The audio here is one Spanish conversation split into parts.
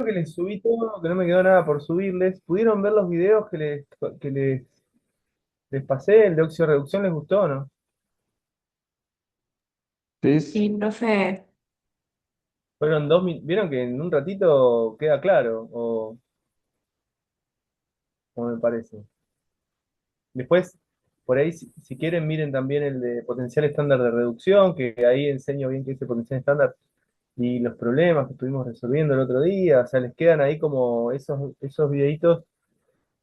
que les subí todo, que no me quedó nada por subirles. ¿Pudieron ver los videos que les pasé? ¿El de óxido reducción les gustó o no? Sí, Sí, profe. Fueron ¿vieron que en un ratito queda claro? O me parece. Después, por ahí, si quieren, miren también el de potencial estándar de reducción, que ahí enseño bien qué es el potencial estándar y los problemas que estuvimos resolviendo el otro día. O sea, les quedan ahí como esos videitos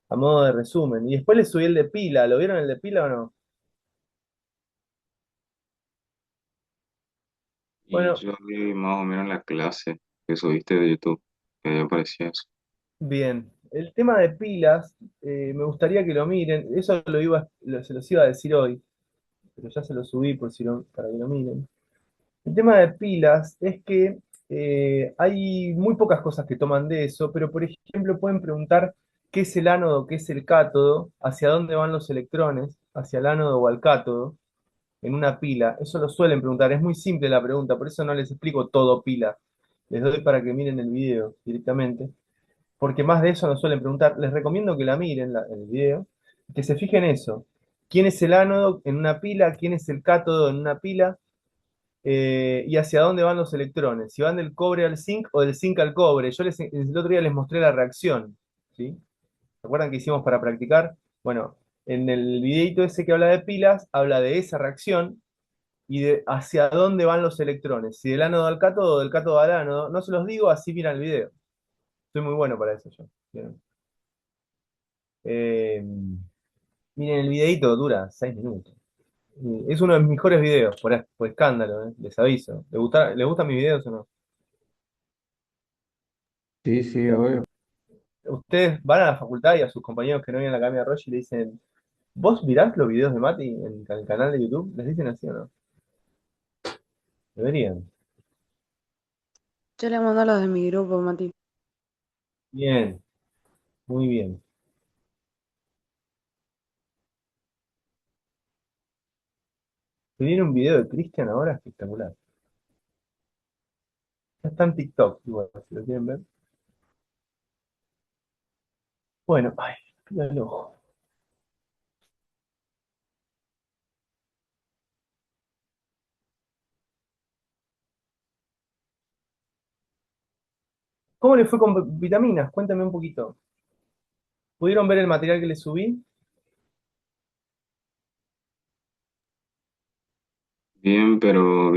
a modo de resumen. Y después les subí el de pila. ¿Lo vieron el de pila o no? y Bueno, yo vi más o menos la clase que subiste de YouTube, que ahí aparecía eso. bien. El tema de pilas, me gustaría que lo miren. Eso se los iba a decir hoy, pero ya se lo subí para que lo miren. El tema de pilas es que hay muy pocas cosas que toman de eso, pero por ejemplo pueden preguntar qué es el ánodo, qué es el cátodo, hacia dónde van los electrones, hacia el ánodo o al cátodo, en una pila. Eso lo suelen preguntar, es muy simple la pregunta, por eso no les explico todo pila. Les doy para que miren el video directamente, porque más de eso nos suelen preguntar. Les recomiendo que la miren, el video, que se fijen eso. ¿Quién es el ánodo en una pila? ¿Quién es el cátodo en una pila? Y hacia dónde van los electrones, si van del cobre al zinc o del zinc al cobre. El otro día les mostré la reacción, ¿sí? ¿Se acuerdan que hicimos para practicar? Bueno, en el videito ese que habla de pilas, habla de esa reacción y de hacia dónde van los electrones, si del ánodo al cátodo o del cátodo al ánodo. No se los digo, así miran el video. Soy muy bueno para eso yo. Bien. Eh, Miren el videito, dura 6 minutos. Es uno de mis mejores videos, por escándalo, les aviso. ¿Les gustan mis videos o no? Sí, sí, obvio. Ustedes van a la facultad y a sus compañeros que no vienen a la Academia Roche y le dicen, ¿vos mirás los videos de Mati en el canal de YouTube? ¿Les dicen así o no? Deberían. Yo le mando a los de mi grupo, Mati. Bien, muy bien. Se viene un video de Cristian ahora espectacular. Ya está en TikTok, igual, si lo quieren ver. Bueno, ay, mira el ojo. ¿Cómo le fue con vitaminas? Cuéntame un poquito. ¿Pudieron ver el material que les subí? Bien, pero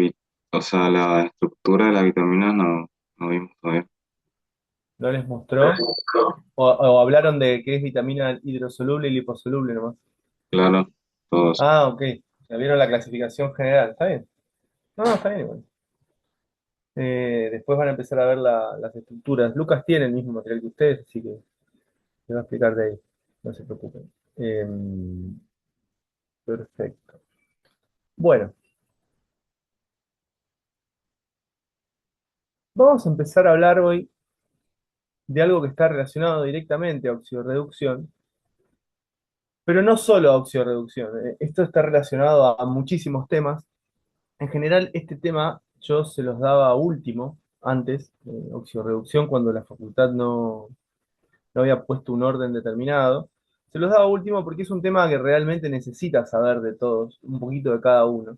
o sea, la estructura de las vitaminas no vimos todavía. ¿No les mostró? ¿O hablaron de qué es vitamina hidrosoluble y liposoluble nomás? Claro, todos. Ah, ok. Ya vieron la clasificación general. ¿Está bien? No, está bien igual. Después van a empezar a ver las estructuras. Lucas tiene el mismo material que ustedes, así que les va a explicar de ahí. No se preocupen. Perfecto. Bueno, vamos a empezar a hablar hoy de algo que está relacionado directamente a oxidorreducción, pero no solo a oxidorreducción. Esto está relacionado a muchísimos temas. En general, este tema yo se los daba último, antes, oxidorreducción, cuando la facultad no había puesto un orden determinado. Se los daba último porque es un tema que realmente necesita saber de todos, un poquito de cada uno,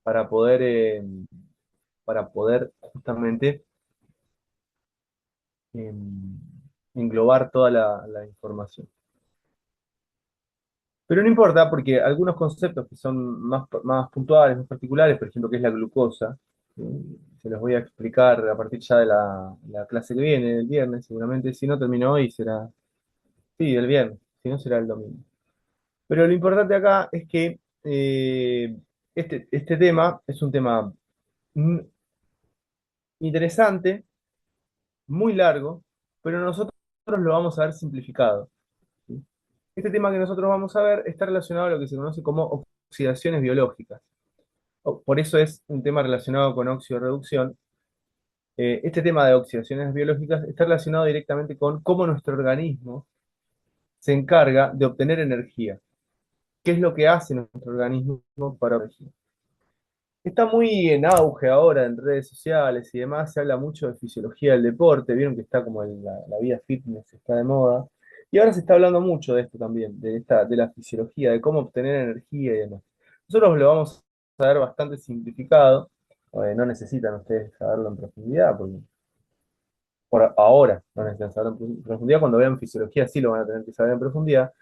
para poder justamente eh, englobar toda la información. Pero no importa porque algunos conceptos que son más puntuales, más particulares, por ejemplo, que es la glucosa, eh, se los voy a explicar a partir ya de la clase que viene, el viernes, seguramente. Si no termino hoy, será, sí, el viernes, si no será el domingo. Pero lo importante acá es que este tema es un tema mm, interesante, muy largo, pero nosotros lo vamos a ver simplificado, ¿sí? Este tema que nosotros vamos a ver está relacionado a lo que se conoce como oxidaciones biológicas. Por eso es un tema relacionado con oxidorreducción. Este tema de oxidaciones biológicas está relacionado directamente con cómo nuestro organismo se encarga de obtener energía. ¿Qué es lo que hace nuestro organismo para obtener energía? Está muy en auge ahora en redes sociales y demás, se habla mucho de fisiología del deporte, vieron que está como la vida fitness está de moda. Y ahora se está hablando mucho de esto también, de la fisiología, de cómo obtener energía y demás. Nosotros lo vamos a ver bastante simplificado, no necesitan ustedes saberlo en profundidad, porque por ahora no necesitan saberlo en profundidad, cuando vean fisiología sí lo van a tener que saber en profundidad.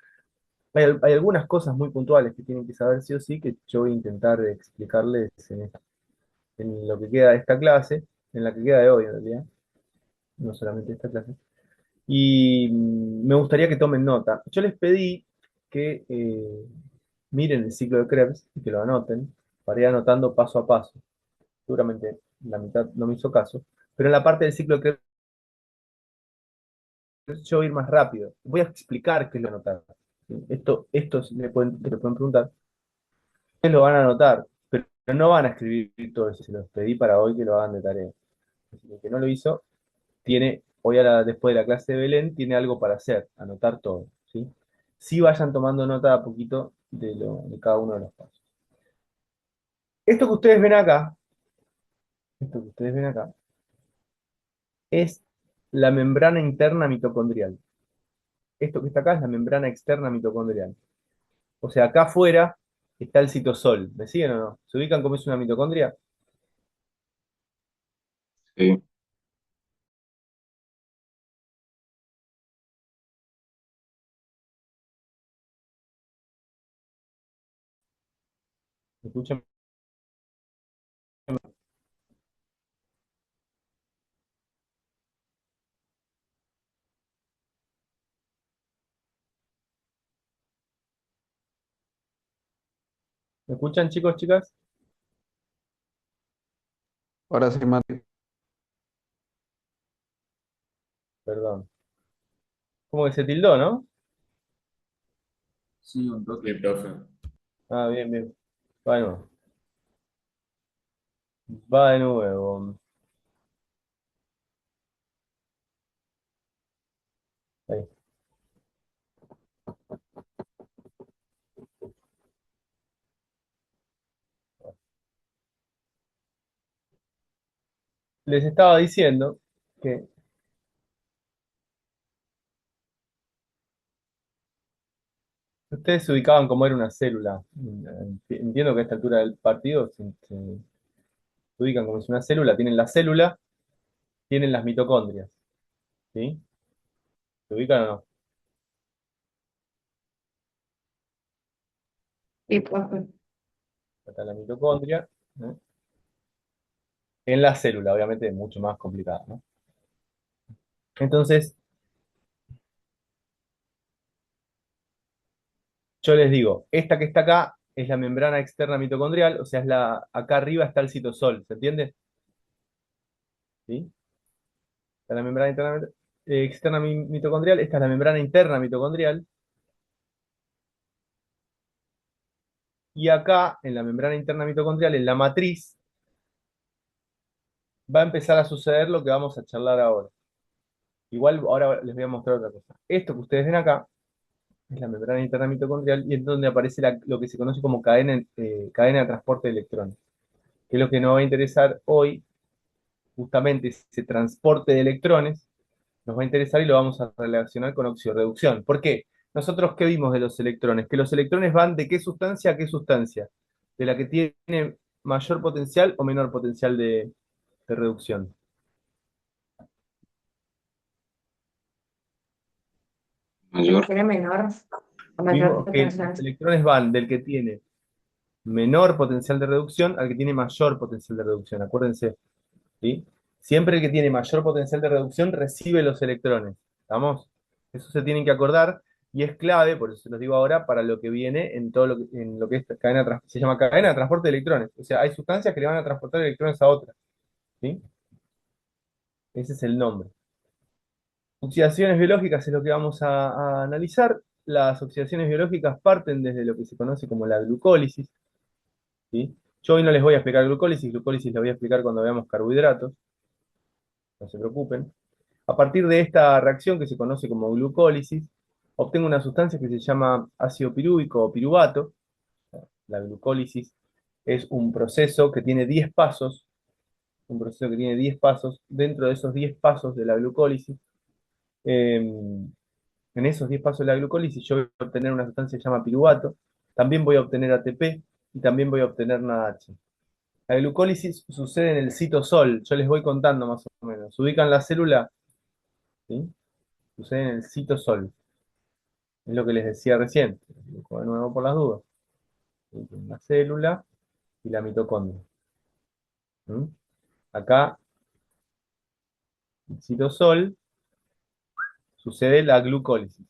Hay algunas cosas muy puntuales que tienen que saber sí o sí, que yo voy a intentar explicarles en lo que queda de esta clase, en la que queda de hoy en realidad, no solamente de esta clase. Y me gustaría que tomen nota. Yo les pedí que miren el ciclo de Krebs y que lo anoten para ir anotando paso a paso. Seguramente la mitad no me hizo caso, pero en la parte del ciclo de Krebs yo voy a ir más rápido. Voy a explicar qué es lo anotar. Esto le pueden preguntar. Ustedes lo van a anotar, pero no van a escribir todo eso. Se los pedí para hoy que lo hagan de tarea. Así que el que no lo hizo, hoy después de la clase de Belén, tiene algo para hacer, anotar todo, ¿sí? Sí vayan tomando nota a poquito de cada uno de los pasos. Esto que ustedes ven acá, esto que ustedes ven acá, es la membrana interna mitocondrial. Esto que está acá es la membrana externa mitocondrial. O sea, acá afuera está el citosol. ¿Me siguen o no? ¿Se ubican cómo es una mitocondria? Sí, ¿Me escuchan? ¿Me escuchan, chicos, chicas? Ahora sí, Mati. Perdón. ¿Cómo que se tildó, no? Sí, un toque, profe. Ah, bien, bien. Va de nuevo. Va de nuevo. Ahí. Les estaba diciendo que ustedes se ubicaban como era una célula. Entiendo que a esta altura del partido se ubican como es una célula. Tienen la célula, tienen las mitocondrias. ¿Sí? ¿Se ubican o no? Sí, profe. Acá está la mitocondria. ¿No? En la célula, obviamente es mucho más complicada, ¿no? Entonces, yo les digo, esta que está acá es la membrana externa mitocondrial, o sea, acá arriba está el citosol, ¿se entiende? ¿Sí? Está la membrana externa mitocondrial, esta es la membrana interna mitocondrial, y acá, en la membrana interna mitocondrial, en la matriz, va a empezar a suceder lo que vamos a charlar ahora. Igual ahora les voy a mostrar otra cosa. Esto que ustedes ven acá es la membrana interna mitocondrial y es donde aparece lo que se conoce como cadena de transporte de electrones, que es lo que nos va a interesar hoy, justamente ese transporte de electrones, nos va a interesar y lo vamos a relacionar con oxirreducción. ¿Por qué? Nosotros, ¿qué vimos de los electrones? Que los electrones van de qué sustancia a qué sustancia, de la que tiene mayor potencial o menor potencial de reducción. ¿El que mayor. tiene menor o mayor Vimos que los potencial? electrones van del que tiene menor potencial de reducción al que tiene mayor potencial de reducción. Acuérdense, ¿sí? Siempre el que tiene mayor potencial de reducción recibe los electrones. ¿Estamos? Eso se tienen que acordar y es clave, por eso se los digo ahora, para lo que viene en lo que es se llama cadena de transporte de electrones. O sea, hay sustancias que le van a transportar electrones a otras. ¿Sí? Ese es el nombre. Oxidaciones biológicas es lo que vamos a analizar. Las oxidaciones biológicas parten desde lo que se conoce como la glucólisis. ¿Sí? Yo hoy no les voy a explicar glucólisis la voy a explicar cuando veamos carbohidratos, no se preocupen. A partir de esta reacción que se conoce como glucólisis, obtengo una sustancia que se llama ácido pirúvico o piruvato, la glucólisis. Es un proceso que tiene 10 pasos, un proceso que tiene 10 pasos. Dentro de esos 10 pasos de la glucólisis, en esos 10 pasos de la glucólisis, yo voy a obtener una sustancia que se llama piruvato, también voy a obtener ATP y también voy a obtener NADH. La glucólisis sucede en el citosol, yo les voy contando más o menos. Se ubican la célula, ¿sí? Sucede en el citosol, es lo que les decía recién, de nuevo por las dudas. La célula y la mitocondria. ¿Mm? Acá, el citosol, sucede la glucólisis.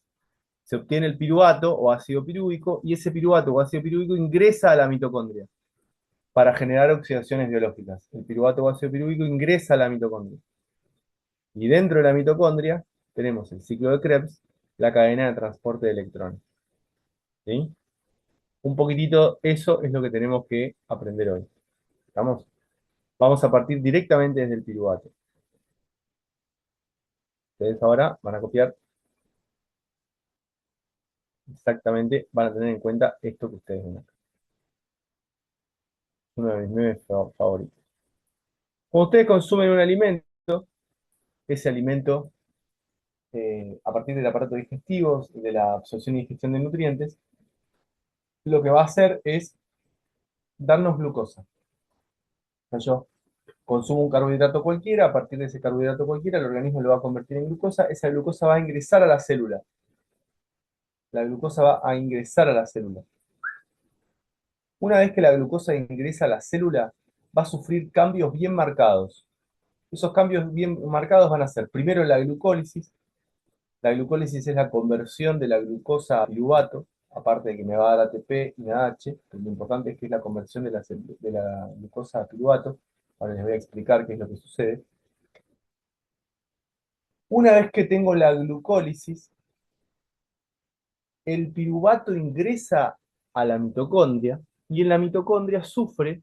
Se obtiene el piruvato o ácido pirúvico y ese piruvato o ácido pirúvico ingresa a la mitocondria para generar oxidaciones biológicas. El piruvato o ácido pirúvico ingresa a la mitocondria. Y dentro de la mitocondria tenemos el ciclo de Krebs, la cadena de transporte de electrones. ¿Sí? Un poquitito eso es lo que tenemos que aprender hoy. ¿Estamos? Vamos a partir directamente desde el piruvato. Ustedes ahora van a copiar exactamente, van a tener en cuenta esto que ustedes ven acá. Uno de mis memes favoritos. Cuando ustedes consumen un alimento, ese alimento, a partir del aparato digestivo, de la absorción y digestión de nutrientes, lo que va a hacer es darnos glucosa. O sea, yo consumo un carbohidrato cualquiera, a partir de ese carbohidrato cualquiera, el organismo lo va a convertir en glucosa, esa glucosa va a ingresar a la célula. La glucosa va a ingresar a la célula. Una vez que la glucosa ingresa a la célula, va a sufrir cambios bien marcados. Esos cambios bien marcados van a ser, primero, la glucólisis. La glucólisis es la conversión de la glucosa a piruvato, aparte de que me va a dar ATP y NADH, pero lo importante es que es la conversión de la glucosa a piruvato. Ahora les voy a explicar qué es lo que sucede. Una vez que tengo la glucólisis, el piruvato ingresa a la mitocondria y en la mitocondria sufre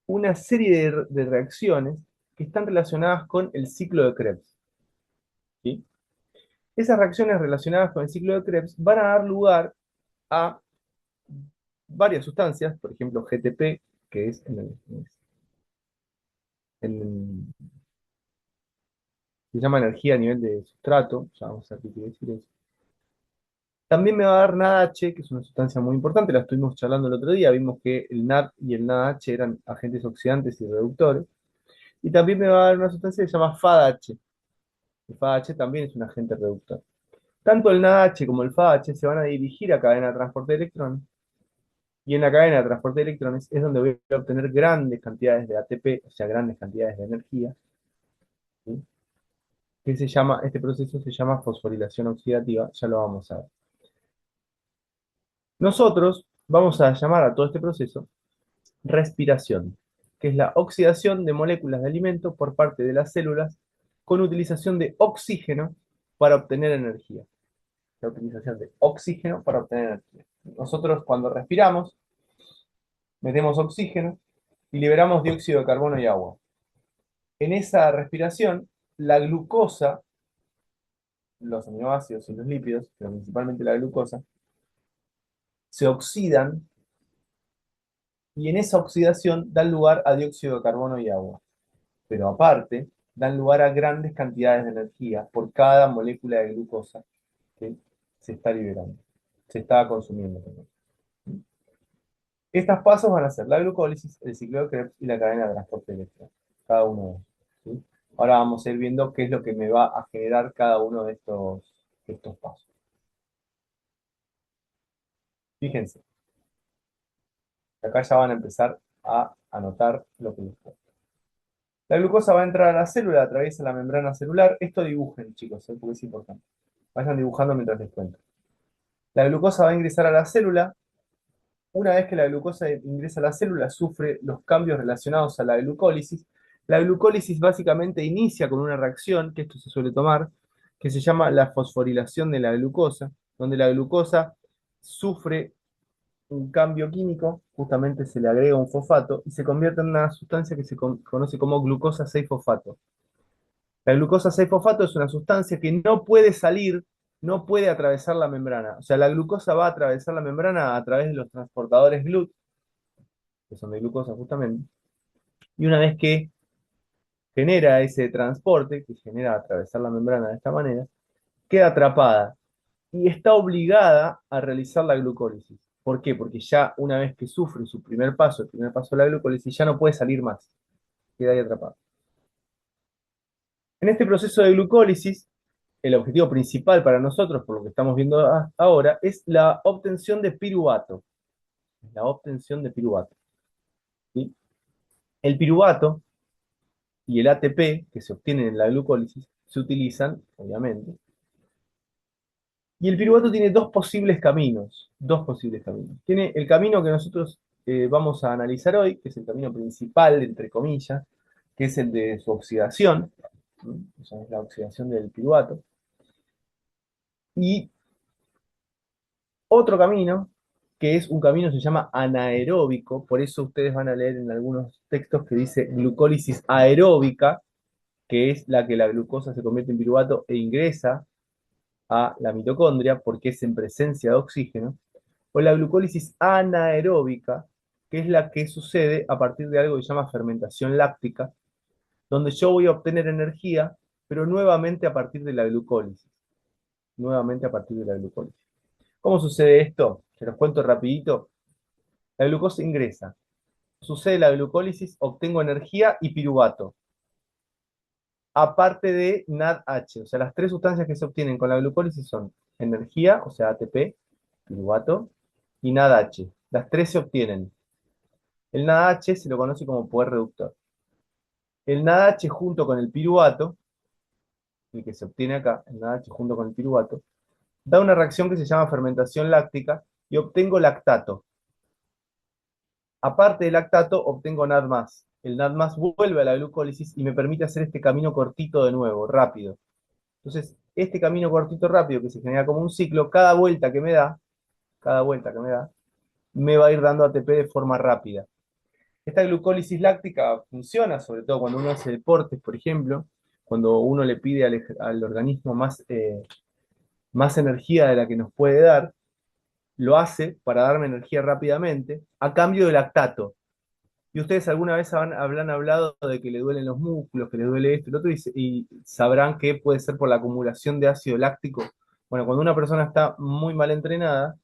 una serie de reacciones que están relacionadas con el ciclo de Krebs. ¿Sí? Esas reacciones relacionadas con el ciclo de Krebs van a dar lugar a varias sustancias, por ejemplo GTP, que es se llama energía a nivel de sustrato, ya vamos a ver qué quiere decir eso. También me va a dar NADH, que es una sustancia muy importante, la estuvimos charlando el otro día, vimos que el NAD y el NADH eran agentes oxidantes y reductores. Y también me va a dar una sustancia que se llama FADH. El FADH también es un agente reductor. Tanto el NADH como el FADH se van a dirigir a cadena de transporte de electrones. Y en la cadena de transporte de electrones es donde voy a obtener grandes cantidades de ATP, o sea, grandes cantidades de energía. ¿Sí? Este proceso se llama fosforilación oxidativa, ya lo vamos a ver. Nosotros vamos a llamar a todo este proceso respiración, que es la oxidación de moléculas de alimento por parte de las células con utilización de oxígeno para obtener energía. La utilización de oxígeno para obtener energía. Nosotros cuando respiramos, metemos oxígeno y liberamos dióxido de carbono y agua. En esa respiración, la glucosa, los aminoácidos y los lípidos, pero principalmente la glucosa, se oxidan y en esa oxidación dan lugar a dióxido de carbono y agua. Pero aparte, dan lugar a grandes cantidades de energía por cada molécula de glucosa que se está liberando, se está consumiendo. Estos pasos van a ser la glucólisis, el ciclo de Krebs y la cadena de transporte de electrones. Cada uno de ellos. ¿Sí? Ahora vamos a ir viendo qué es lo que me va a generar cada uno de estos pasos. Fíjense, acá ya van a empezar a anotar lo que les cuento. La glucosa va a entrar a la célula, atraviesa la membrana celular. Esto dibujen, chicos, porque es importante. Vayan dibujando mientras les cuento. La glucosa va a ingresar a la célula. Una vez que la glucosa ingresa a la célula, sufre los cambios relacionados a la glucólisis. La glucólisis básicamente inicia con una reacción, que esto se suele tomar, que se llama la fosforilación de la glucosa, donde la glucosa sufre un cambio químico, justamente se le agrega un fosfato y se convierte en una sustancia que se conoce como glucosa 6-fosfato. La glucosa 6-fosfato es una sustancia que no puede salir, no puede atravesar la membrana. O sea, la glucosa va a atravesar la membrana a través de los transportadores GLUT, que son de glucosa justamente, y una vez que genera ese transporte, que genera atravesar la membrana de esta manera, queda atrapada y está obligada a realizar la glucólisis. ¿Por qué? Porque ya una vez que sufre su primer paso, el primer paso de la glucólisis, ya no puede salir más, queda ahí atrapada. En este proceso de glucólisis, el objetivo principal para nosotros, por lo que estamos viendo ahora, es la obtención de piruvato. La obtención de piruvato. ¿Sí? El piruvato y el ATP que se obtienen en la glucólisis se utilizan, obviamente. Y el piruvato tiene dos posibles caminos. Dos posibles caminos. Tiene el camino que nosotros vamos a analizar hoy, que es el camino principal, entre comillas, que es el de su oxidación. Esa es la oxidación del piruvato. Y otro camino, que es un camino que se llama anaeróbico, por eso ustedes van a leer en algunos textos que dice glucólisis aeróbica, que es la que la glucosa se convierte en piruvato e ingresa a la mitocondria porque es en presencia de oxígeno, o la glucólisis anaeróbica, que es la que sucede a partir de algo que se llama fermentación láctica, donde yo voy a obtener energía, pero nuevamente a partir de la glucólisis. Nuevamente a partir de la glucólisis. ¿Cómo sucede esto? Se los cuento rapidito. La glucosa ingresa. Sucede la glucólisis, obtengo energía y piruvato. Aparte de NADH. O sea, las tres sustancias que se obtienen con la glucólisis son energía, o sea, ATP, piruvato, y NADH. Las tres se obtienen. El NADH se lo conoce como poder reductor. El NADH junto con el piruvato, el que se obtiene acá, el NADH junto con el piruvato, da una reacción que se llama fermentación láctica y obtengo lactato. Aparte del lactato, obtengo NAD+. El NAD+ vuelve a la glucólisis y me permite hacer este camino cortito de nuevo, rápido. Entonces, este camino cortito rápido que se genera como un ciclo, cada vuelta que me da, me va a ir dando ATP de forma rápida. Esta glucólisis láctica funciona, sobre todo cuando uno hace deportes, por ejemplo, cuando uno le pide al organismo más energía de la que nos puede dar, lo hace para darme energía rápidamente, a cambio de lactato. Y ustedes alguna vez habrán hablado de que le duelen los músculos, que le duele esto y lo otro, y sabrán que puede ser por la acumulación de ácido láctico. Bueno, cuando una persona está muy mal entrenada,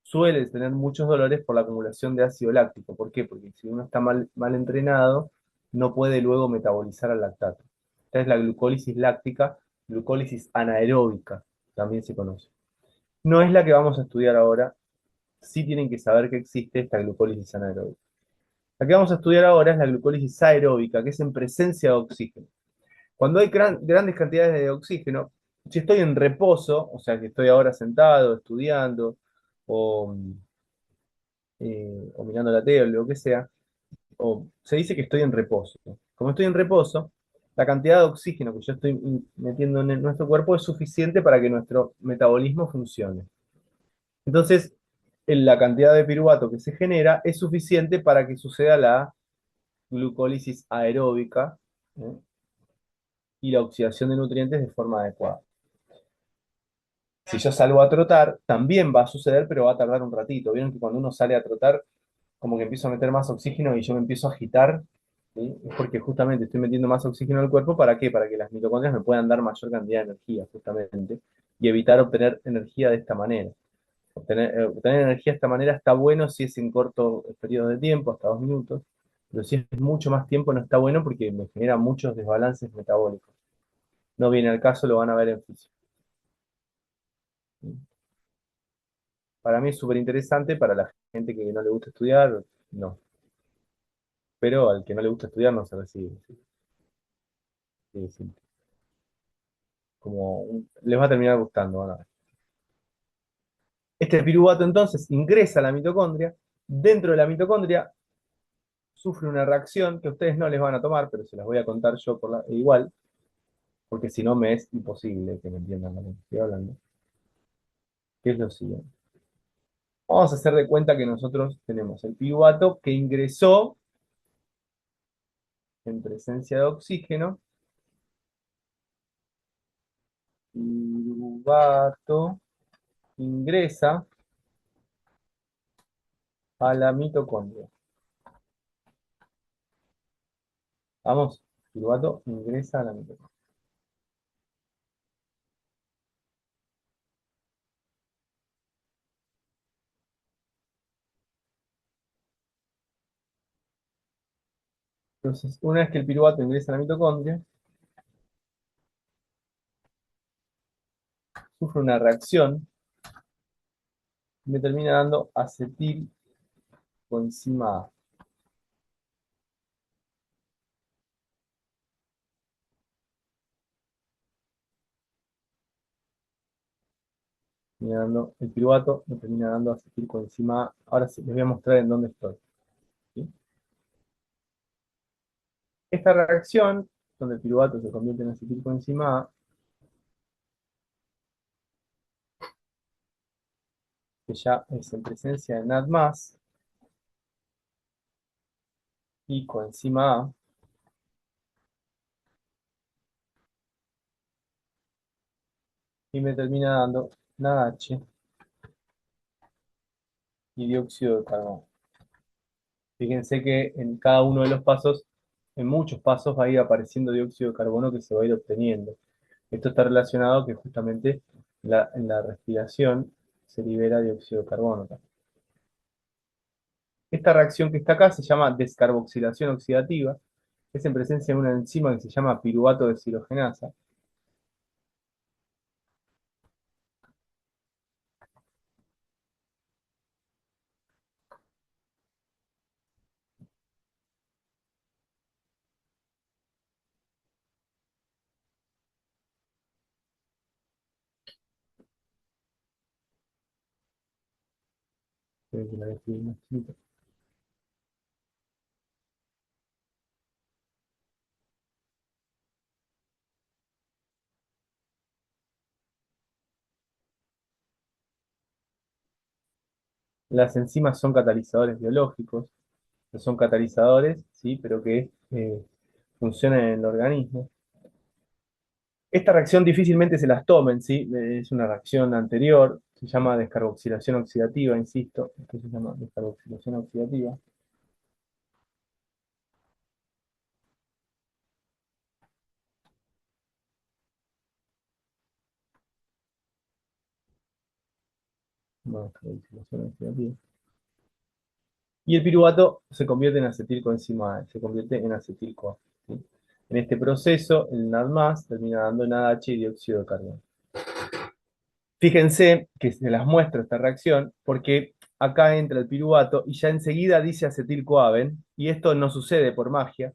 suele tener muchos dolores por la acumulación de ácido láctico. ¿Por qué? Porque si uno está mal entrenado, no puede luego metabolizar el lactato. Esta es la glucólisis láctica, glucólisis anaeróbica, también se conoce. No es la que vamos a estudiar ahora, sí tienen que saber que existe esta glucólisis anaeróbica. La que vamos a estudiar ahora es la glucólisis aeróbica, que es en presencia de oxígeno. Cuando hay grandes cantidades de oxígeno, si estoy en reposo, o sea que estoy ahora sentado, estudiando, o, o mirando la tele, o lo que sea, o se dice que estoy en reposo. Como estoy en reposo, la cantidad de oxígeno que yo estoy metiendo en nuestro cuerpo es suficiente para que nuestro metabolismo funcione. Entonces, la cantidad de piruvato que se genera es suficiente para que suceda la glucólisis aeróbica, ¿eh? Y la oxidación de nutrientes de forma adecuada. Si yo salgo a trotar, también va a suceder, pero va a tardar un ratito. Vieron que cuando uno sale a trotar, como que empiezo a meter más oxígeno y yo me empiezo a agitar, ¿sí? Es porque justamente estoy metiendo más oxígeno al cuerpo, ¿para qué? Para que las mitocondrias me puedan dar mayor cantidad de energía, justamente, y evitar obtener energía de esta manera. Obtener energía de esta manera está bueno si es en corto periodo de tiempo, hasta 2 minutos, pero si es mucho más tiempo no está bueno porque me genera muchos desbalances metabólicos. No viene al caso, lo van a ver en física. Para mí es súper interesante, para la gente que no le gusta estudiar, no. Pero al que no le gusta estudiar no se recibe. ¿Sí? Sí, sí. Les va a terminar gustando, van a ver. Este piruvato entonces ingresa a la mitocondria. Dentro de la mitocondria sufre una reacción que a ustedes no les van a tomar, pero se las voy a contar yo igual, porque si no me es imposible que me entiendan lo que estoy hablando. Que es lo siguiente. Vamos a hacer de cuenta que nosotros tenemos el piruvato que ingresó en presencia de oxígeno. Piruvato ingresa a la mitocondria. Vamos, piruvato ingresa a la mitocondria. Entonces, una vez que el piruvato ingresa a la mitocondria, sufre una reacción y me termina dando acetil coenzima A. Termina dando el piruvato, me termina dando acetil coenzima A. Ahora sí, les voy a mostrar en dónde estoy. ¿Sí? Esta reacción, donde el piruvato se convierte en acetil coenzima A, que ya es en presencia de NAD+, y coenzima A, y me termina dando NADH y dióxido de carbono. Fíjense que en cada uno de los pasos, en muchos pasos, va a ir apareciendo dióxido de carbono que se va a ir obteniendo. Esto está relacionado que justamente en la respiración se libera dióxido de carbono también. Esta reacción que está acá se llama descarboxilación oxidativa, es en presencia de una enzima que se llama piruvato deshidrogenasa. Esperen que la voy a escribir más chiquita. Las enzimas son catalizadores biológicos, que son catalizadores, ¿sí? Pero que funcionan en el organismo. Esta reacción difícilmente se las tomen, ¿sí? Es una reacción anterior, se llama descarboxilación oxidativa, insisto, esto se llama descarboxilación oxidativa. Bueno, descarboxilación oxidativa. Y el piruvato se convierte en acetilcoenzima A, se convierte en acetil-CoA, ¿sí? En este proceso, el NAD+ termina dando NADH y dióxido de carbono. Fíjense que se las muestro esta reacción porque acá entra el piruvato y ya enseguida dice acetil-CoA, ¿ven? Y esto no sucede por magia,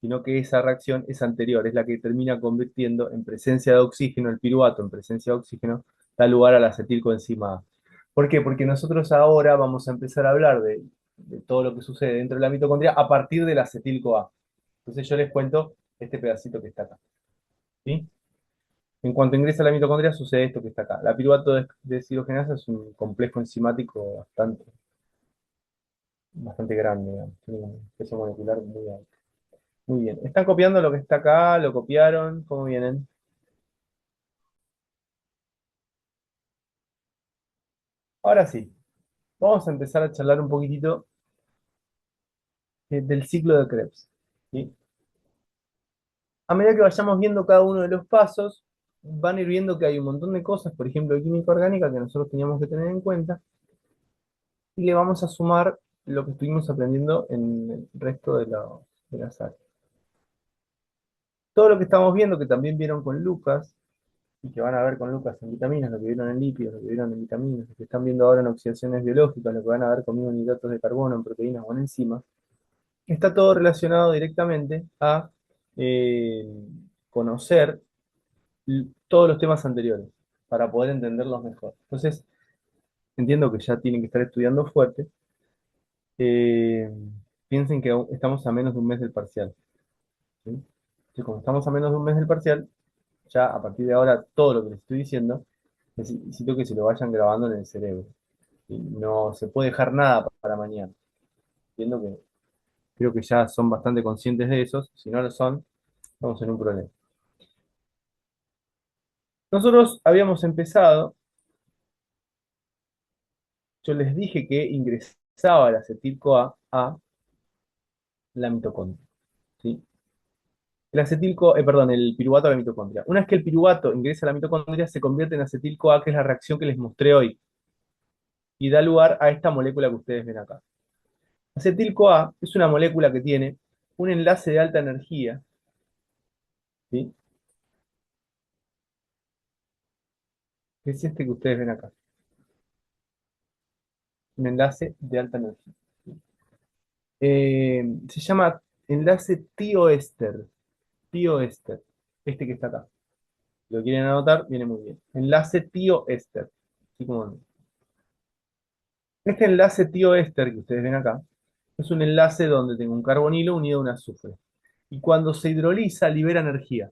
sino que esa reacción es anterior, es la que termina convirtiendo en presencia de oxígeno, el piruvato en presencia de oxígeno, da lugar al acetilcoenzima A. ¿Por qué? Porque nosotros ahora vamos a empezar a hablar de todo lo que sucede dentro de la mitocondria a partir del acetil-CoA. Entonces yo les cuento este pedacito que está acá. ¿Sí? En cuanto ingresa a la mitocondria sucede esto que está acá. La piruvato deshidrogenasa es un complejo enzimático bastante grande, digamos. Tiene un peso molecular muy alto. Muy bien. ¿Están copiando lo que está acá? ¿Lo copiaron? ¿Cómo vienen? Ahora sí, vamos a empezar a charlar un poquitito del ciclo de Krebs. ¿Sí? A medida que vayamos viendo cada uno de los pasos, van a ir viendo que hay un montón de cosas, por ejemplo, de química orgánica, que nosotros teníamos que tener en cuenta, y le vamos a sumar lo que estuvimos aprendiendo en el resto de las áreas. Todo lo que estamos viendo, que también vieron con Lucas, y que van a ver con Lucas en vitaminas, lo que vieron en lípidos, lo que vieron en vitaminas, lo que están viendo ahora en oxidaciones biológicas, lo que van a ver conmigo en hidratos de carbono, en proteínas o en enzimas, está todo relacionado directamente a eh, conocer todos los temas anteriores para poder entenderlos mejor. Entonces, entiendo que ya tienen que estar estudiando fuerte. Eh, Piensen que estamos a menos de un mes del parcial. ¿Sí? Entonces, como estamos a menos de un mes del parcial, ya a partir de ahora todo lo que les estoy diciendo, necesito que se lo vayan grabando en el cerebro. ¿Sí? No se puede dejar nada para mañana. Entiendo que creo que ya son bastante conscientes de eso. Si no lo son, estamos en un problema. Nosotros habíamos empezado, yo les dije que ingresaba el acetil-CoA a la mitocondria. ¿Sí? el piruvato a la mitocondria. Una vez que el piruvato ingresa a la mitocondria, se convierte en acetil-CoA, que es la reacción que les mostré hoy, y da lugar a esta molécula que ustedes ven acá. Acetil-CoA es una molécula que tiene un enlace de alta energía, ¿sí? Que es este que ustedes ven acá. Un enlace de alta energía. Se llama enlace tioéster. Tioéster. Este que está acá. Si lo quieren anotar, viene muy bien. Enlace tioéster. Así como este enlace tioéster que ustedes ven acá es un enlace donde tengo un carbonilo unido a un azufre. Y cuando se hidroliza, libera energía.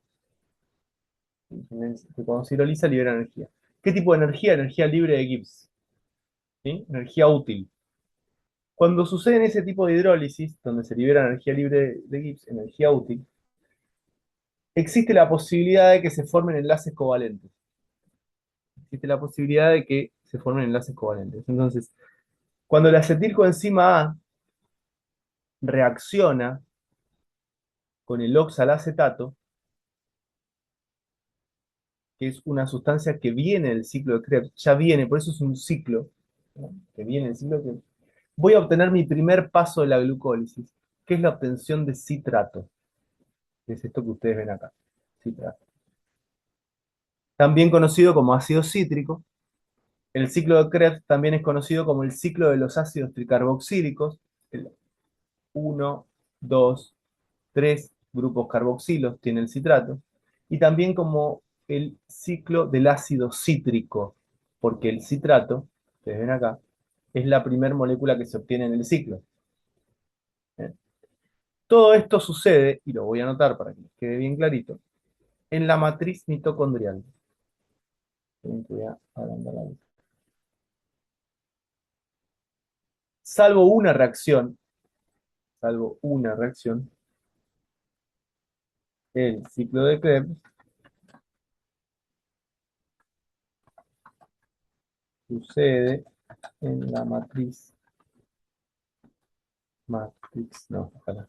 Cuando se hidroliza, libera energía. ¿Qué tipo de energía? Energía libre de Gibbs. ¿Sí? Energía útil. Cuando sucede en ese tipo de hidrólisis, donde se libera energía libre de Gibbs, energía útil, existe la posibilidad de que se formen enlaces covalentes. Existe la posibilidad de que se formen enlaces covalentes. Entonces, cuando la acetilcoenzima A reacciona con el oxalacetato, que es una sustancia que viene del ciclo de Krebs, ya viene, por eso es un ciclo, ¿no? Que viene del ciclo de Krebs, voy a obtener mi primer paso de la glucólisis, que es la obtención de citrato, que es esto que ustedes ven acá, citrato. También conocido como ácido cítrico. El ciclo de Krebs también es conocido como el ciclo de los ácidos tricarboxílicos, el 1, 2, 3 grupos carboxilos tiene el citrato, y también como el ciclo del ácido cítrico, porque el citrato, ustedes ven acá, es la primera molécula que se obtiene en el ciclo. ¿Eh? Todo esto sucede, y lo voy a anotar para que les quede bien clarito, en la matriz mitocondrial. Voy a agrandar la letra. Salvo una reacción, el ciclo de Krebs sucede en la no, ojalá.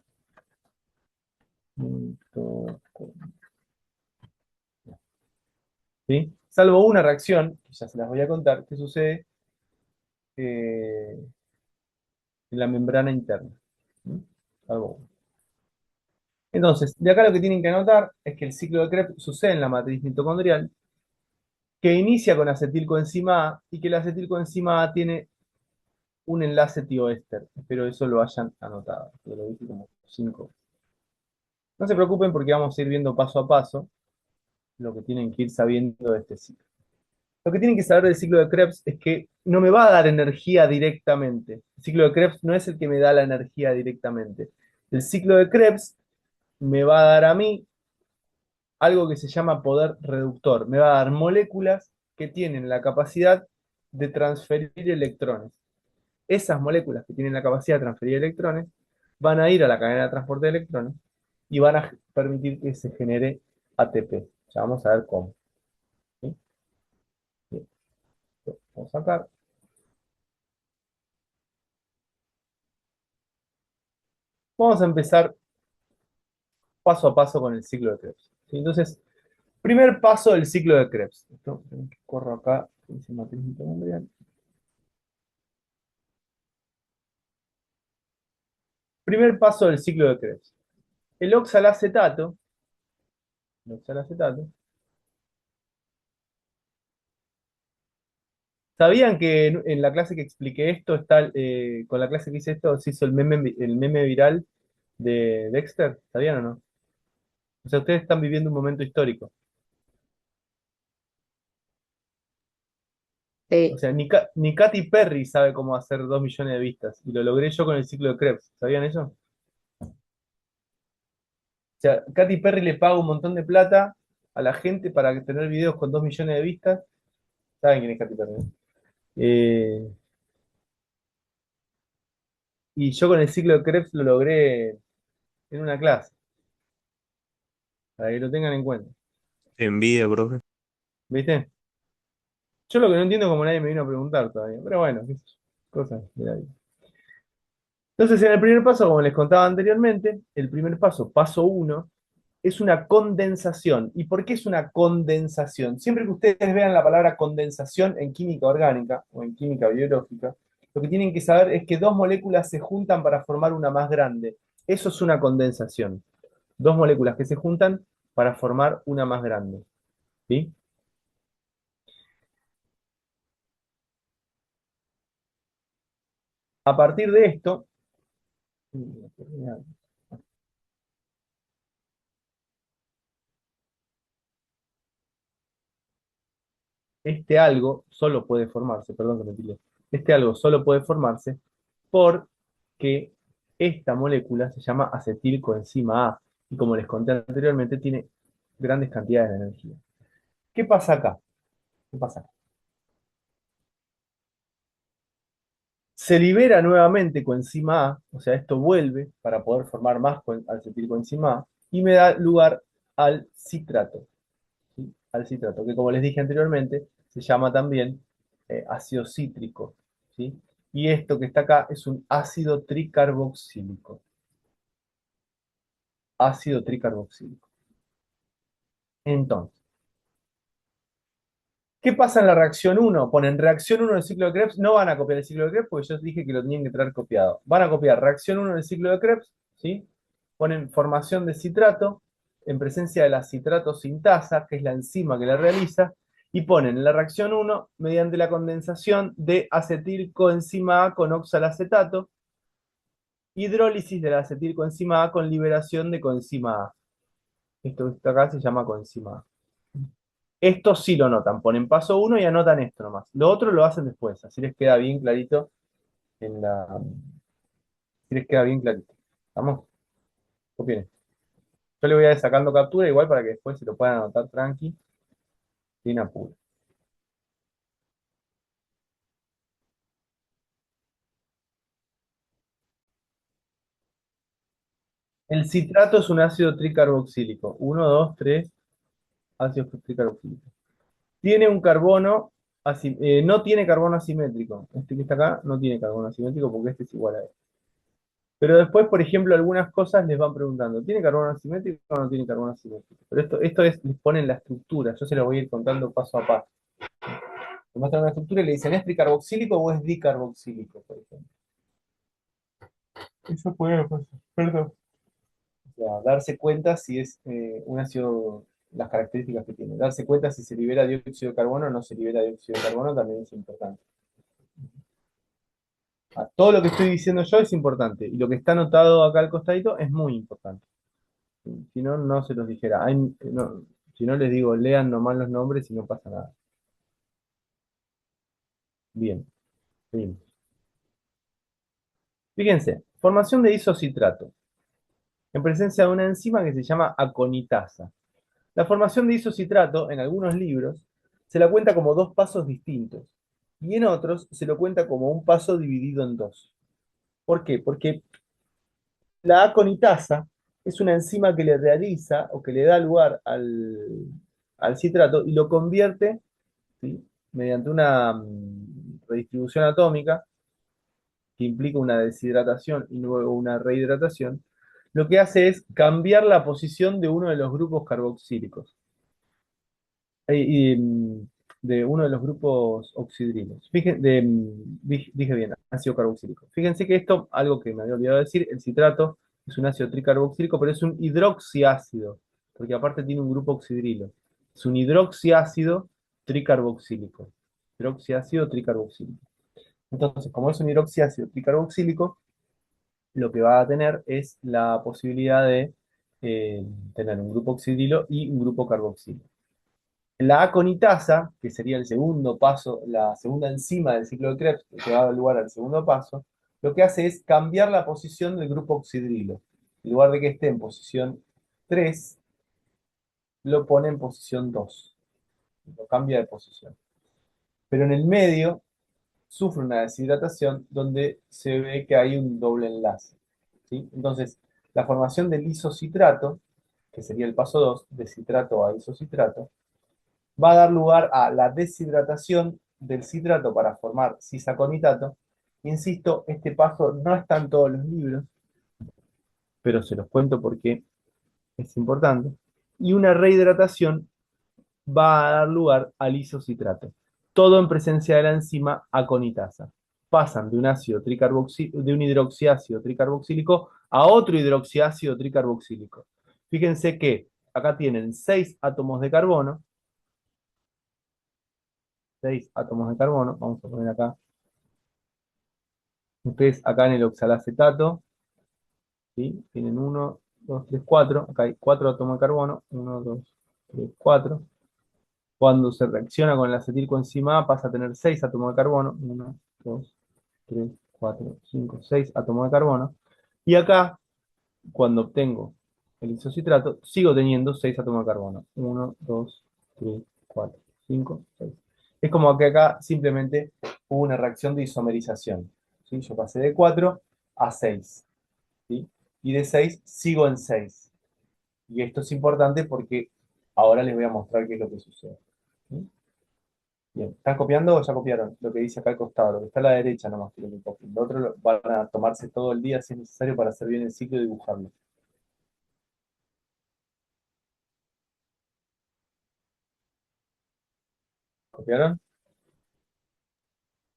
¿Sí? Salvo una reacción, que ya se las voy a contar, que sucede en la membrana interna. ¿Sí? Salvo una. Entonces, de acá lo que tienen que anotar es que el ciclo de Krebs sucede en la matriz mitocondrial, que inicia con acetilcoenzima A y que la acetilcoenzima A tiene un enlace tioéster. Espero eso lo hayan anotado. Yo lo dije como 5. No se preocupen porque vamos a ir viendo paso a paso lo que tienen que ir sabiendo de este ciclo. Lo que tienen que saber del ciclo de Krebs es que no me va a dar energía directamente. El ciclo de Krebs no es el que me da la energía directamente. El ciclo de Krebs me va a dar a mí algo que se llama poder reductor. Me va a dar moléculas que tienen la capacidad de transferir electrones. Esas moléculas que tienen la capacidad de transferir electrones van a ir a la cadena de transporte de electrones y van a permitir que se genere ATP. Ya vamos a ver cómo. ¿Sí? Bien. Vamos a sacar. Vamos a empezar paso a paso con el ciclo de Krebs. ¿Sí? Entonces, primer paso del ciclo de Krebs. Esto, corro acá, dice matriz mitocondrial. Primer paso del ciclo de Krebs. El oxalacetato, el oxalacetato, ¿sabían que en la clase que expliqué esto, con la clase que hice esto, se hizo el meme viral de Dexter? ¿Sabían o no? O sea, ustedes están viviendo un momento histórico. O Sí. sea, ni Katy Perry sabe cómo hacer 2 millones de vistas. Y lo logré yo con el ciclo de Krebs. ¿Sabían eso? O sea, Katy Perry le paga un montón de plata a la gente para tener videos con 2 millones de vistas. ¿Saben quién es Katy Perry? ¿No? Eh, y yo con el ciclo de Krebs lo logré en una clase, para que lo tengan en cuenta. Envidia, profe. ¿Viste? Yo lo que no entiendo es cómo nadie me vino a preguntar todavía. Pero bueno, qué sé yo, cosas de la vida. Entonces, en el primer paso, como les contaba anteriormente, el primer paso, paso uno, es una condensación. ¿Y por qué es una condensación? Siempre que ustedes vean la palabra condensación en química orgánica o en química biológica, lo que tienen que saber es que dos moléculas se juntan para formar una más grande. Eso es una condensación. Dos moléculas que se juntan para formar una más grande. ¿Sí? A partir de esto, este algo solo puede formarse, perdón que me pillé, este algo solo puede formarse porque esta molécula se llama acetilcoenzima A, y como les conté anteriormente, tiene grandes cantidades de energía. ¿Qué pasa acá? ¿Qué pasa acá? Se libera nuevamente coenzima A, o sea, esto vuelve para poder formar más acetilcoenzima A, y me da lugar al citrato, ¿sí? Al citrato, que como les dije anteriormente, se llama también ácido cítrico, ¿sí? Y esto que está acá es un ácido tricarboxílico. Ácido tricarboxílico. Entonces, ¿qué pasa en la reacción uno? Ponen reacción uno del ciclo de Krebs, no van a copiar el ciclo de Krebs porque yo les dije que lo tenían que traer copiado. Van a copiar reacción uno del ciclo de Krebs, ¿sí? Ponen formación de citrato en presencia de la citrato sintasa, que es la enzima que la realiza, y ponen en la reacción uno mediante la condensación de acetilcoenzima A con oxalacetato, hidrólisis de la acetilcoenzima A con liberación de coenzima A. Esto que está acá se llama coenzima A. Esto sí lo notan, ponen paso uno y anotan esto nomás. Lo otro lo hacen después, así les queda bien clarito en la. Así les queda bien clarito. ¿Vamos? Copien. Yo le voy a ir sacando captura igual para que después se lo puedan anotar tranqui, sin apuro. El citrato es un ácido tricarboxílico. Uno, 2, 3 ácidos tricarboxílicos. Tiene un carbono, no tiene carbono asimétrico. Este que está acá no tiene carbono asimétrico porque este es igual a este. Pero después, por ejemplo, algunas cosas les van preguntando, ¿tiene carbono asimétrico o no tiene carbono asimétrico? Pero esto es, les ponen la estructura, yo se lo voy a ir contando paso a paso. Le muestran una estructura y le dicen, ¿es tricarboxílico o es dicarboxílico, por ejemplo? Eso puede pasar, perdón. O sea, darse cuenta si es un ácido, las características que tiene. Darse cuenta si se libera dióxido de carbono o no se libera dióxido de carbono también es importante. Todo lo que estoy diciendo yo es importante y lo que está anotado acá al costadito es muy importante. Si no, no se los dijera. Si no, les digo, lean nomás los nombres y no pasa nada. Bien, bien. Fíjense, formación de isocitrato en presencia de una enzima que se llama aconitasa. La formación de isocitrato, en algunos libros, se la cuenta como dos pasos distintos y en otros se lo cuenta como un paso dividido en dos. ¿Por qué? Porque la aconitasa es una enzima que le realiza o que le da lugar al citrato y lo convierte, ¿sí?, mediante una redistribución atómica que implica una deshidratación y luego una rehidratación, lo que hace es cambiar la posición de uno de los grupos carboxílicos, de uno de los grupos oxidrilos. Dije bien, ácido carboxílico. Fíjense que esto, algo que me había olvidado decir, el citrato es un ácido tricarboxílico, pero es un hidroxiácido, porque aparte tiene un grupo oxidrilo. Es un hidroxiácido tricarboxílico. Hidroxiácido tricarboxílico. Entonces, como es un hidroxiácido tricarboxílico, lo que va a tener es la posibilidad de tener un grupo oxidrilo y un grupo carboxilo. La aconitasa, que sería el segundo paso, la segunda enzima del ciclo de Krebs, que va a dar lugar al segundo paso, lo que hace es cambiar la posición del grupo oxidrilo. En lugar de que esté en posición 3, lo pone en posición 2. Lo cambia de posición. Pero en el medio sufre una deshidratación donde se ve que hay un doble enlace, ¿sí? Entonces, la formación del isocitrato, que sería el paso 2, de citrato a isocitrato, va a dar lugar a la deshidratación del citrato para formar cisaconitato. Insisto, este paso no está en todos los libros, pero se los cuento porque es importante, y una rehidratación va a dar lugar al isocitrato. Todo en presencia de la enzima aconitasa. Pasan de un de un hidroxiácido tricarboxílico a otro hidroxiácido tricarboxílico. Fíjense que acá tienen 6 átomos de carbono, 6 átomos de carbono, vamos a poner acá. Ustedes acá en el oxalacetato, ¿sí? Tienen 1, 2, 3, 4. Acá hay 4 átomos de carbono. 1, 2, 3, 4. Cuando se reacciona con el acetilcoenzima A pasa a tener 6 átomos de carbono. 1, 2, 3, 4, 5, 6 átomos de carbono. Y acá, cuando obtengo el isocitrato, sigo teniendo 6 átomos de carbono. 1, 2, 3, 4, 5, 6. Es como que acá simplemente hubo una reacción de isomerización. ¿Sí? Yo pasé de 4 a 6. ¿Sí? Y de 6 sigo en 6. Y esto es importante porque ahora les voy a mostrar qué es lo que sucede. ¿Sí? Bien, ¿están copiando o ya copiaron? Lo que dice acá al costado, lo que está a la derecha nomás quiero que copien. Lo otro van a tomarse todo el día si es necesario para hacer bien el ciclo y dibujarlo. ¿Copiaron?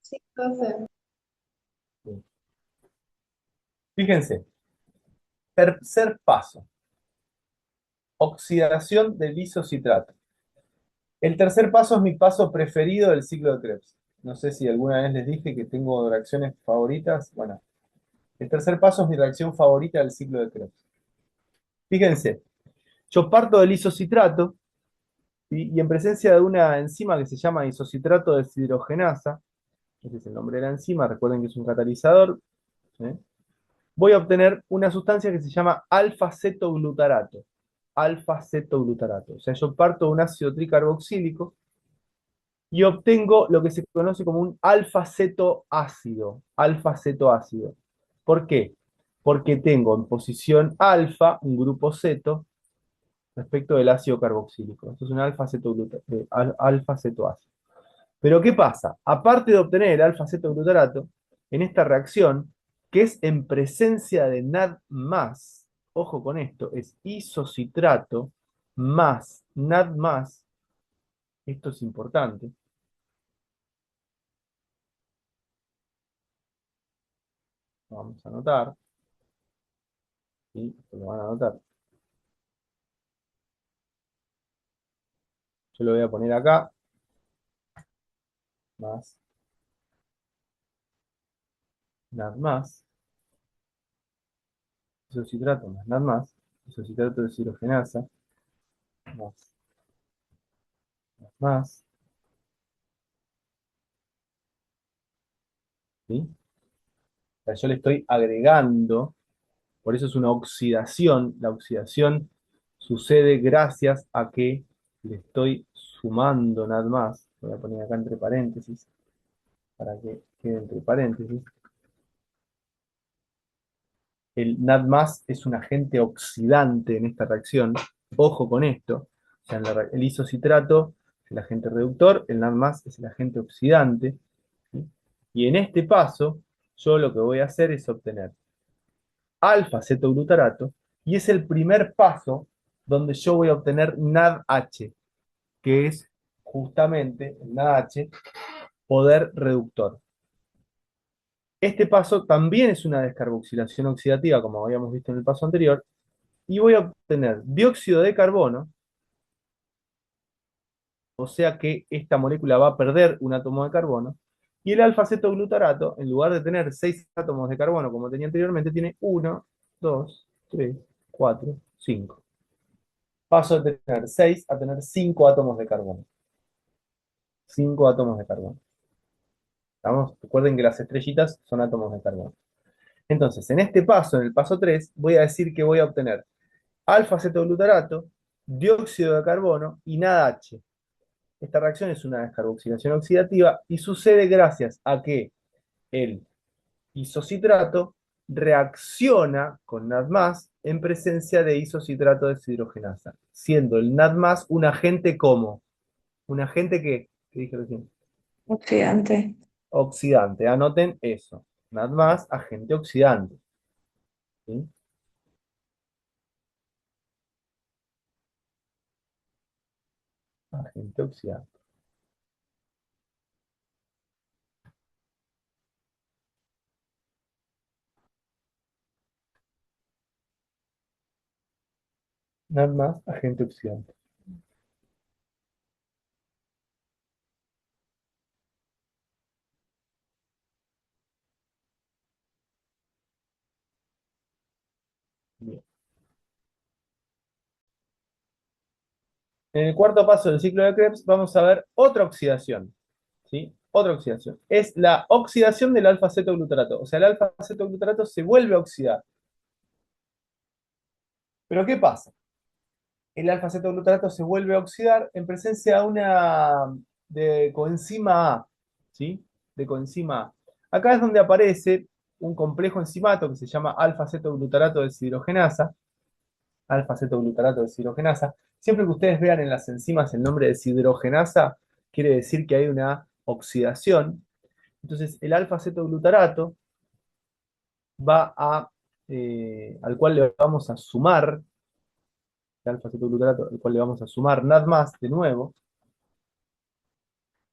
Sí, profe. Bien. Fíjense, tercer paso, oxidación del isocitrato. El tercer paso es mi paso preferido del ciclo de Krebs. No sé si alguna vez les dije que tengo reacciones favoritas. Bueno, el tercer paso es mi reacción favorita del ciclo de Krebs. Fíjense, yo parto del isocitrato y en presencia de una enzima que se llama isocitrato deshidrogenasa, ese es el nombre de la enzima, recuerden que es un catalizador, ¿sí? Voy a obtener una sustancia que se llama alfa-cetoglutarato. Alfa-cetoglutarato. O sea, yo parto de un ácido tricarboxílico y obtengo lo que se conoce como un alfa-cetoácido. Alfa-cetoácido. ¿Por qué? Porque tengo en posición alfa un grupo ceto respecto del ácido carboxílico. Esto es un alfa-cetoácido. Pero ¿qué pasa? Aparte de obtener el alfa-cetoglutarato, en esta reacción, que es en presencia de NAD+, ojo con esto, es isocitrato más NAD+, esto es importante, vamos a anotar, ¿sí? Esto lo van a anotar. Yo lo voy a poner acá, más NAD+, isocitrato más NAD+, isocitrato de deshidrogenasa, más NAD+, ¿sí? O sea, yo le estoy agregando. Por eso es una oxidación. La oxidación sucede gracias a que le estoy sumando nada más. Voy a poner acá entre paréntesis para que quede entre paréntesis. El NAD+ es un agente oxidante en esta reacción. Ojo con esto. O sea, el isocitrato es el agente reductor, el NAD+ es el agente oxidante. ¿Sí? Y en este paso, yo lo que voy a hacer es obtener alfa-cetoglutarato, y es el primer paso donde yo voy a obtener NADH, que es justamente el NADH, poder reductor. Este paso también es una descarboxilación oxidativa, como habíamos visto en el paso anterior, y voy a obtener dióxido de carbono, o sea que esta molécula va a perder un átomo de carbono, y el alfa-cetoglutarato, en lugar de tener 6 átomos de carbono como tenía anteriormente, tiene 1, 2, 3, 4, 5. Paso de tener 6 a tener 5 átomos de carbono. 5 átomos de carbono. ¿Estamos? Recuerden que las estrellitas son átomos de carbono. Entonces, en este paso, en el paso 3, voy a decir que voy a obtener alfa-cetoglutarato, dióxido de carbono y nada H. Esta reacción es una descarboxilación oxidativa y sucede gracias a que el isocitrato reacciona con NAD+ en presencia de isocitrato de deshidrogenasa, siendo el NAD+ un agente como, un agente que dije recién, Oxidante. oxidante. Anoten eso. NAD+, agente oxidante. ¿Sí? agente oxidante. NAD+, agente oxidante. Bien. En el cuarto paso del ciclo de Krebs vamos a ver otra oxidación. ¿Sí? Otra oxidación. Es la oxidación del alfa-cetoglutarato. O sea, el alfa-cetoglutarato se vuelve a oxidar. Pero ¿qué pasa? El alfa-cetoglutarato se vuelve a oxidar en presencia de coenzima A. ¿Sí? De coenzima A. Acá es donde aparece un complejo enzimato que se llama alfa-cetoglutarato deshidrogenasa. Alfa-cetoglutarato deshidrogenasa. Siempre que ustedes vean en las enzimas el nombre de deshidrogenasa, quiere decir que hay una oxidación. Entonces, el alfa-cetoglutarato al cual le vamos a sumar, el alfa-cetoglutarato, al cual le vamos a sumar NAD+, de nuevo.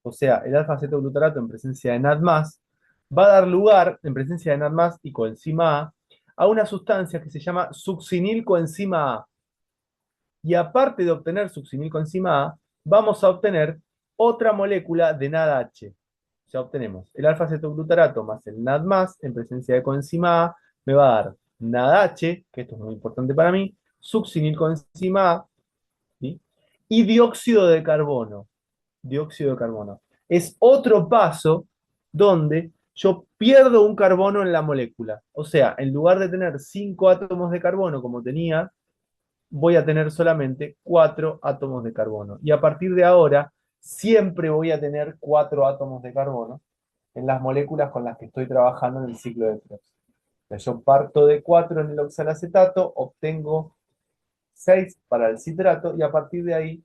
O sea, el alfa-cetoglutarato en presencia de NAD+, va a dar lugar, en presencia de NAD+, y coenzima a una sustancia que se llama succinilcoenzima A. Y aparte de obtener succinilcoenzima A, vamos a obtener otra molécula de NADH. Ya obtenemos el alfa-cetoglutarato más el NAD+, en presencia de coenzima A, me va a dar NADH, que esto es muy importante para mí, succinilcoenzima A, ¿sí? Y dióxido de carbono. Dióxido de carbono. Es otro paso donde yo pierdo un carbono en la molécula. O sea, en lugar de tener 5 átomos de carbono como tenía, voy a tener solamente 4 átomos de carbono. Y a partir de ahora, siempre voy a tener 4 átomos de carbono en las moléculas con las que estoy trabajando en el ciclo de Krebs. Yo parto de 4 en el oxalacetato, obtengo 6 para el citrato y a partir de ahí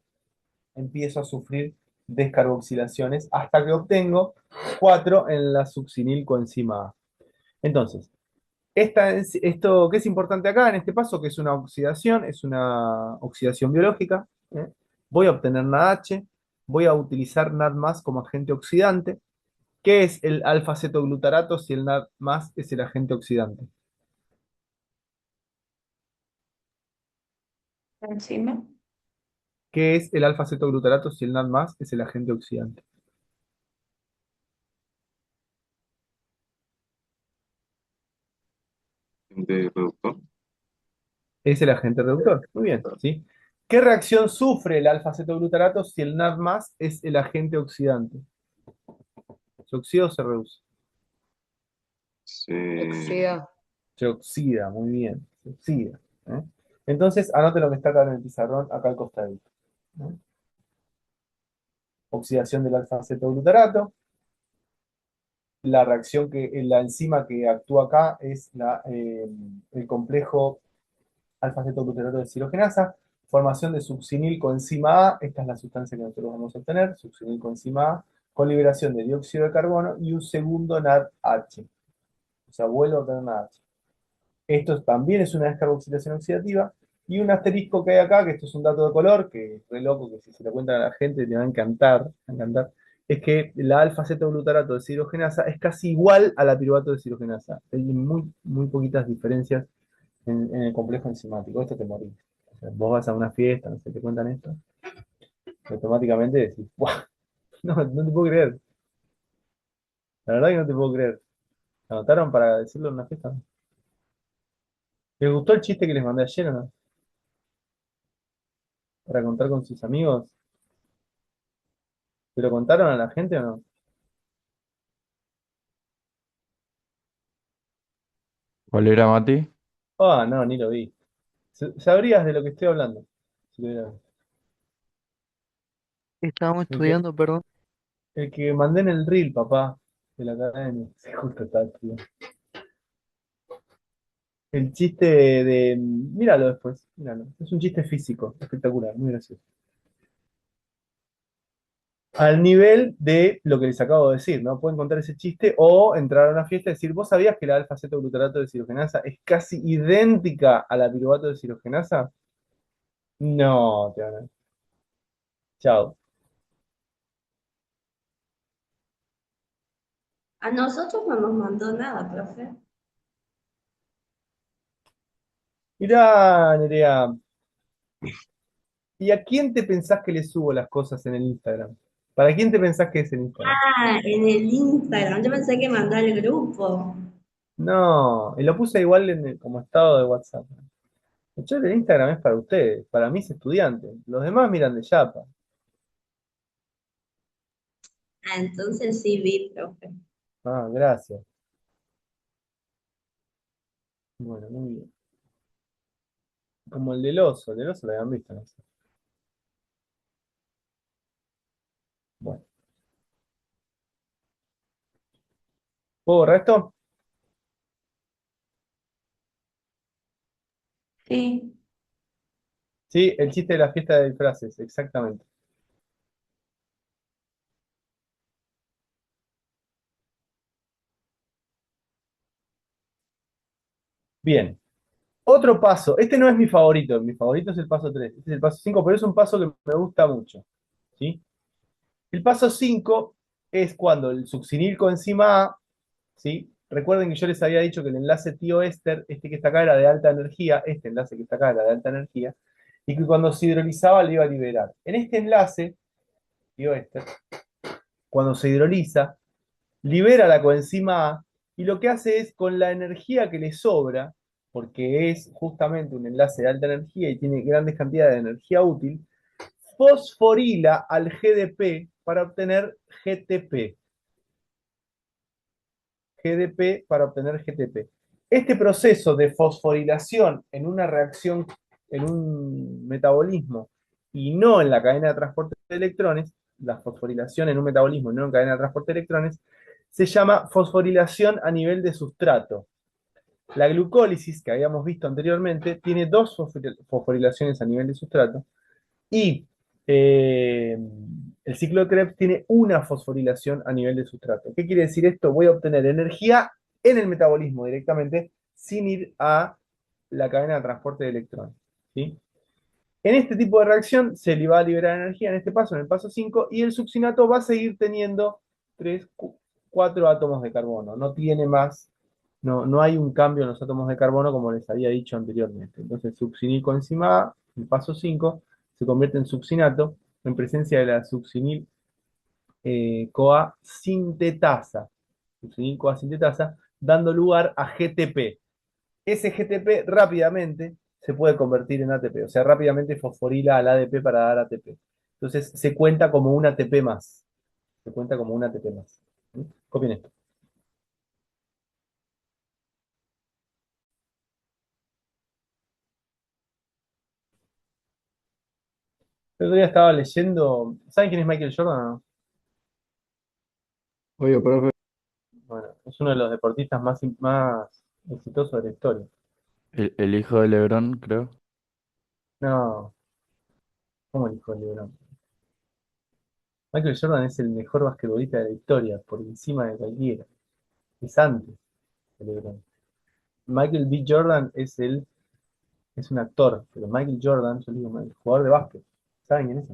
empiezo a sufrir descarboxilaciones hasta que obtengo 4 en la succinilcoenzima A. Entonces, esto que es importante acá en este paso, que es una oxidación biológica. ¿Eh? Voy a obtener NADH, voy a utilizar NAD+ como agente oxidante. ¿Qué es el alfa-cetoglutarato si el NAD+ es el agente oxidante? Encima. ¿Qué es el alfa-cetoglutarato si el NAD+ es el agente oxidante? De reductor. Es el agente reductor. Muy bien, ¿sí? ¿Qué reacción sufre el alfa-cetoglutarato si el NAD+ es el agente oxidante? ¿Se oxida o se reduce? Se, Oxida. Se oxida, muy bien, se oxida. ¿Eh? Entonces, anote lo que está acá en el pizarrón, acá al costadito. ¿Eh? Oxidación del alfa-cetoglutarato. La reacción la enzima que actúa acá es el complejo alfa-cetoglutarato deshidrogenasa. Formación de succinilcoenzima A, esta es la sustancia que nosotros vamos a obtener, succinilcoenzima A, con liberación de dióxido de carbono y un segundo NADH. O sea, vuelvo a obtener NADH. Esto también es una descarboxilación oxidativa. Y un asterisco que hay acá, que esto es un dato de color, que es re loco, que si se lo cuentan a la gente le va a encantar, es que la alfa-cetoglutarato de deshidrogenasa es casi igual a la piruvato de deshidrogenasa. Hay muy poquitas diferencias en el complejo enzimático. Esto te morís. O sea, vos vas a una fiesta, no sé, te cuentan esto, y automáticamente decís, ¡guau! No, no te puedo creer. La verdad que no te puedo creer. ¿Me anotaron para decirlo en una fiesta? ¿Les gustó el chiste que les mandé ayer o no? Para contar con sus amigos. ¿Se lo contaron a la gente o no? ¿Cuál era, Mati? Ah, no, ni lo vi. Sabrías de lo que estoy hablando. Si lo hubieras visto. Estábamos El que, estudiando, perdón. el que mandé en el reel, papá, de la academia. Sí, justo está estudiando. El chiste míralo después, míralo. Es un chiste físico, espectacular, muy gracioso. Al nivel de lo que les acabo de decir, ¿no? Pueden contar ese chiste o entrar a una fiesta y decir, ¿vos sabías que la alfa-cetoglutarato de deshidrogenasa es casi idéntica a la piruvato de deshidrogenasa? No, te van a... Chao. A nosotros no nos mandó nada, profe. Mirá, Nerea, ¿y a quién te pensás que le subo las cosas en el Instagram? ¿Para quién te pensás que es el Instagram? Ah, en el Instagram. Yo pensé que mandó al grupo. No, y lo puse igual como estado de WhatsApp. El chat de Instagram es para ustedes, para mis estudiantes. Los demás miran de chapa. Ah, entonces sí vi, profe. Ah, gracias. Bueno, muy bien. Como el del oso lo habían visto, no sé. Bueno, ¿puedo borrar esto? Sí. Sí, el chiste de la fiesta de disfraces, exactamente. Bien. Otro paso. Este no es mi favorito es el paso 3. Este es el paso 5, pero es un paso que me gusta mucho. ¿Sí? El paso 5 es cuando el succinil coenzima A, ¿sí? Recuerden que yo les había dicho que el enlace tioéster, este que está acá era de alta energía, este enlace que está acá era de alta energía, y que cuando se hidrolizaba lo iba a liberar. En este enlace, tioéster, cuando se hidroliza, libera la coenzima A y lo que hace es con la energía que le sobra, porque es justamente un enlace de alta energía y tiene grandes cantidades de energía útil, fosforila al GDP para obtener GTP. GDP para obtener GTP. Este proceso de fosforilación en una reacción, en un metabolismo y no en la cadena de transporte de electrones, la fosforilación en un metabolismo y no en cadena de transporte de electrones, se llama fosforilación a nivel de sustrato. La glucólisis, que habíamos visto anteriormente, tiene dos fosforilaciones a nivel de sustrato y el ciclo de Krebs tiene una fosforilación a nivel de sustrato. ¿Qué quiere decir esto? Voy a obtener energía en el metabolismo directamente sin ir a la cadena de transporte de electrones. ¿Sí? En este tipo de reacción se le va a liberar energía, en este paso, en el paso 5, y el succinato va a seguir teniendo 3, 4 átomos de carbono. No tiene más, no hay un cambio en los átomos de carbono como les había dicho anteriormente. Entonces, succinil coenzima A, el paso 5, se convierte en succinato en presencia de la succinil CoA sintetasa. Succinil CoA sintetasa, dando lugar a GTP. Ese GTP rápidamente se puede convertir en ATP, o sea, rápidamente fosforila al ADP para dar ATP. Entonces se cuenta como un ATP más. Se cuenta como un ATP más. ¿Sí? Copien esto. El otro día estaba leyendo. ¿Saben quién es Michael Jordan o no? Oye, profe, Bueno, es uno de los deportistas más exitosos de la historia. el hijo de LeBron, creo. No, ¿cómo el hijo de LeBron? Michael Jordan es el mejor basquetbolista de la historia, por encima de cualquiera. Es antes de LeBron. Michael B. Jordan es un actor, pero Michael Jordan, yo digo, el jugador de básquet. ¿Saben quién es?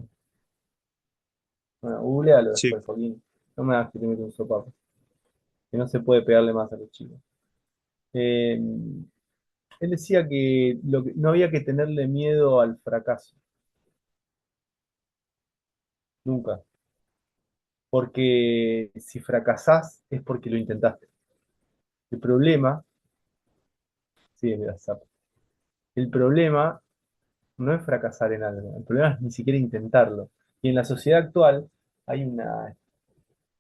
Bueno, googlealo Sí. después, Joaquín. No me hagas que te metas un sopapo. Que no se puede pegarle más a los chicos. Eh, él decía que, no había que tenerle miedo al fracaso. Nunca. Porque si fracasás es porque lo intentaste. El problema, sí, es verdad, sapo. El problema no es fracasar en algo. El problema es ni siquiera intentarlo. Y en la sociedad actual hay una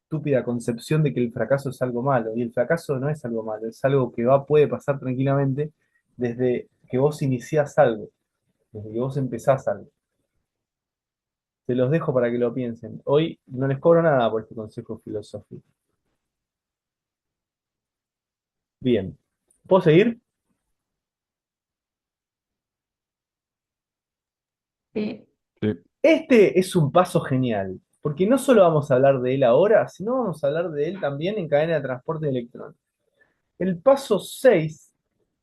estúpida concepción de que el fracaso es algo malo. Y el fracaso no es algo malo, es algo que puede pasar tranquilamente desde que vos iniciás algo, desde que vos empezás algo. Se los dejo para que lo piensen. Hoy no les cobro nada por este consejo filosófico. Bien. ¿Puedo seguir? Sí. Sí. Este es un paso genial, porque no solo vamos a hablar de él ahora, sino vamos a hablar de él también en cadena de transporte de electrones. El paso 6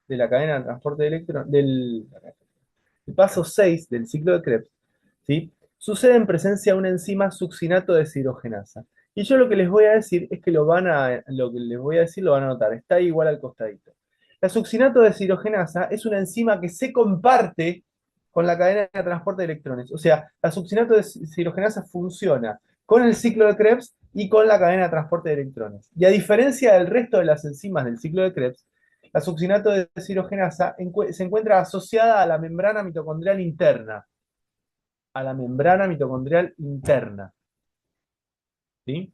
de la cadena de transporte de electrones, el paso 6 del ciclo de Krebs, ¿sí? Sucede en presencia de una enzima succinato deshidrogenasa. Y yo lo que les voy a decir es que lo que les voy a decir lo van a notar, está ahí igual al costadito. La succinato deshidrogenasa es una enzima que se comparte con la cadena de transporte de electrones. O sea, la succinato deshidrogenasa funciona con el ciclo de Krebs y con la cadena de transporte de electrones. Y a diferencia del resto de las enzimas del ciclo de Krebs, la succinato deshidrogenasa se encuentra asociada a la membrana mitocondrial interna. A la membrana mitocondrial interna. ¿Sí?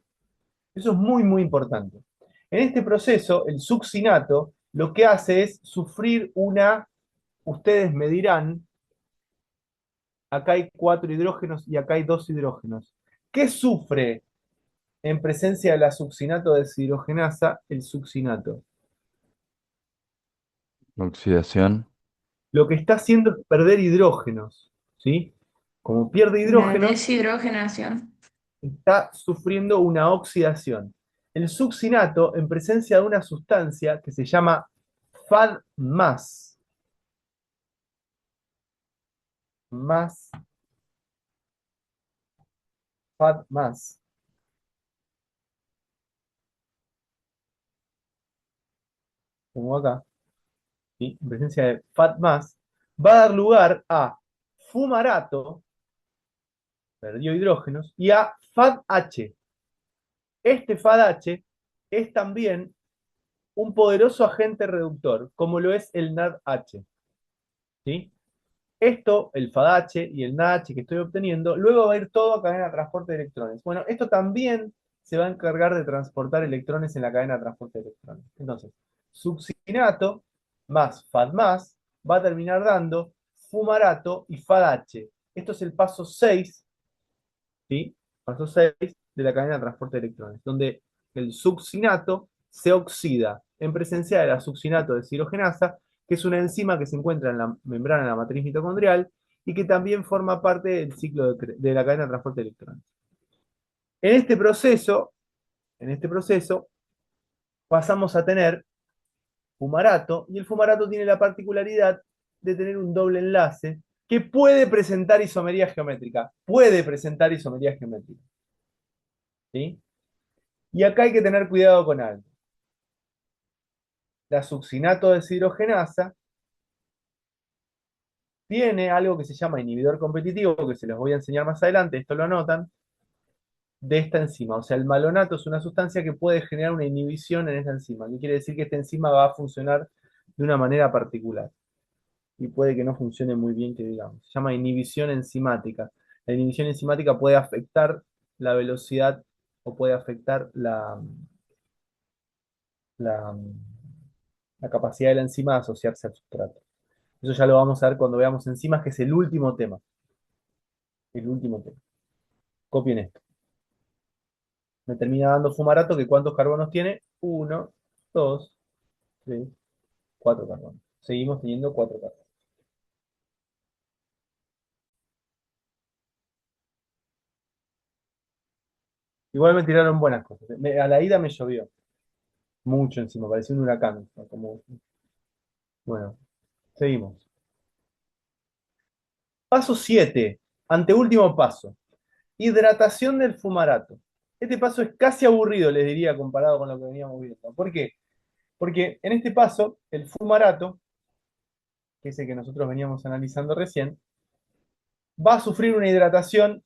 Eso es muy, muy importante. En este proceso, el succinato lo que hace es sufrir ustedes me dirán, acá hay 4 hidrógenos y acá hay 2 hidrógenos. ¿Qué sufre en presencia de la succinato deshidrogenasa el succinato? Oxidación. Lo que está haciendo es perder hidrógenos, ¿sí? Como pierde La hidrógenos, deshidragenación. está sufriendo una oxidación. El succinato, en presencia de una sustancia que se llama FAD+, más FAD+, como acá, ¿sí? En presencia de FAD+, va a dar lugar a fumarato, perdió hidrógenos, y a FADH. Este FADH es también un poderoso agente reductor, como lo es el NADH, ¿sí? Esto, el FADH y el NADH que estoy obteniendo, luego va a ir todo a cadena de transporte de electrones. Bueno, esto también se va a encargar de transportar electrones en la cadena de transporte de electrones. Entonces, succinato más FAD más va a terminar dando fumarato y FADH. Esto es el paso 6, ¿sí? Paso 6 de la cadena de transporte de electrones, donde el succinato se oxida en presencia de la succinato deshidrogenasa, que es una enzima que se encuentra en la membrana de la matriz mitocondrial y que también forma parte del ciclo de la cadena de transporte de electrones. En en este proceso pasamos a tener fumarato, y el fumarato tiene la particularidad de tener un doble enlace que puede presentar isomería geométrica. Puede presentar isomería geométrica. ¿Sí? Y acá hay que tener cuidado con algo. La succinato deshidrogenasa tiene algo que se llama inhibidor competitivo, que se los voy a enseñar más adelante, esto lo anotan, de esta enzima. O sea, el malonato es una sustancia que puede generar una inhibición en esta enzima. ¿Qué quiere decir? Que esta enzima va a funcionar de una manera particular. Y puede que no funcione muy bien, que digamos. Se llama inhibición enzimática. La inhibición enzimática puede afectar la velocidad o puede afectar la, la capacidad de la enzima de asociarse al sustrato. Eso ya lo vamos a ver cuando veamos enzimas, que es el último tema. El último tema. Copien esto. Me termina dando fumarato, que ¿cuántos carbonos tiene? 1, 2, 3, 4 carbones. Seguimos teniendo 4 carbones. Igual me tiraron buenas cosas. A la ida me llovió. Mucho encima, parecía un huracán. ¿No? Bueno, seguimos. Paso 7. Anteúltimo paso. Hidratación del fumarato. Este paso es casi aburrido, les diría, comparado con lo que veníamos viendo. ¿Por qué? Porque en este paso, el fumarato, que es el que nosotros veníamos analizando recién, va a sufrir una hidratación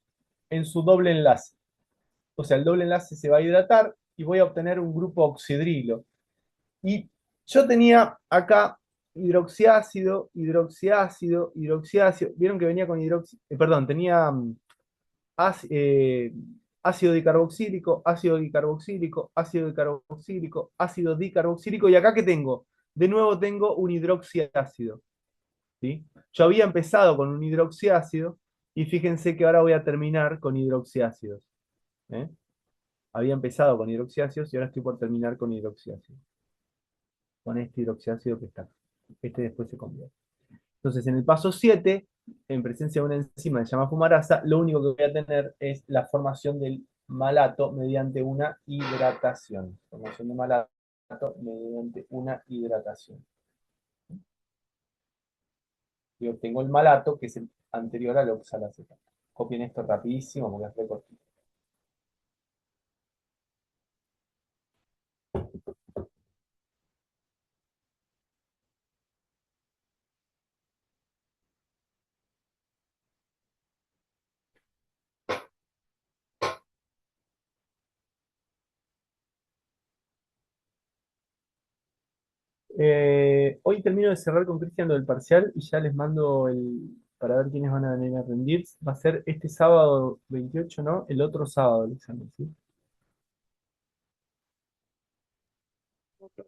en su doble enlace. O sea, el doble enlace se va a hidratar y voy a obtener un grupo oxidrilo. Y yo tenía acá hidroxiácido, hidroxiácido, hidroxiácido. Vieron que venía con perdón, tenía ácido dicarboxílico, ácido dicarboxílico, ácido dicarboxílico, ácido dicarboxílico. ¿Y acá qué tengo? De nuevo tengo un hidroxiácido. ¿Sí? Yo había empezado con un hidroxiácido y fíjense que ahora voy a terminar con hidroxiácidos. ¿Eh? Había empezado con hidroxiácidos y ahora estoy por terminar con hidroxiácidos. Con este hidroxiácido que está acá. Este después se convierte. Entonces, en el paso 7, en presencia de una enzima que se llama fumarasa, lo único que voy a tener es la formación del malato mediante una hidratación. Formación de malato mediante una hidratación. Y obtengo el malato, que es el anterior al oxalacetato. Copien esto rapidísimo porque es re cortito. Hoy termino de cerrar con Cristian lo del parcial y ya les mando para ver quiénes van a venir a rendir. Va a ser este sábado 28, ¿no? El otro sábado el examen, ¿sí?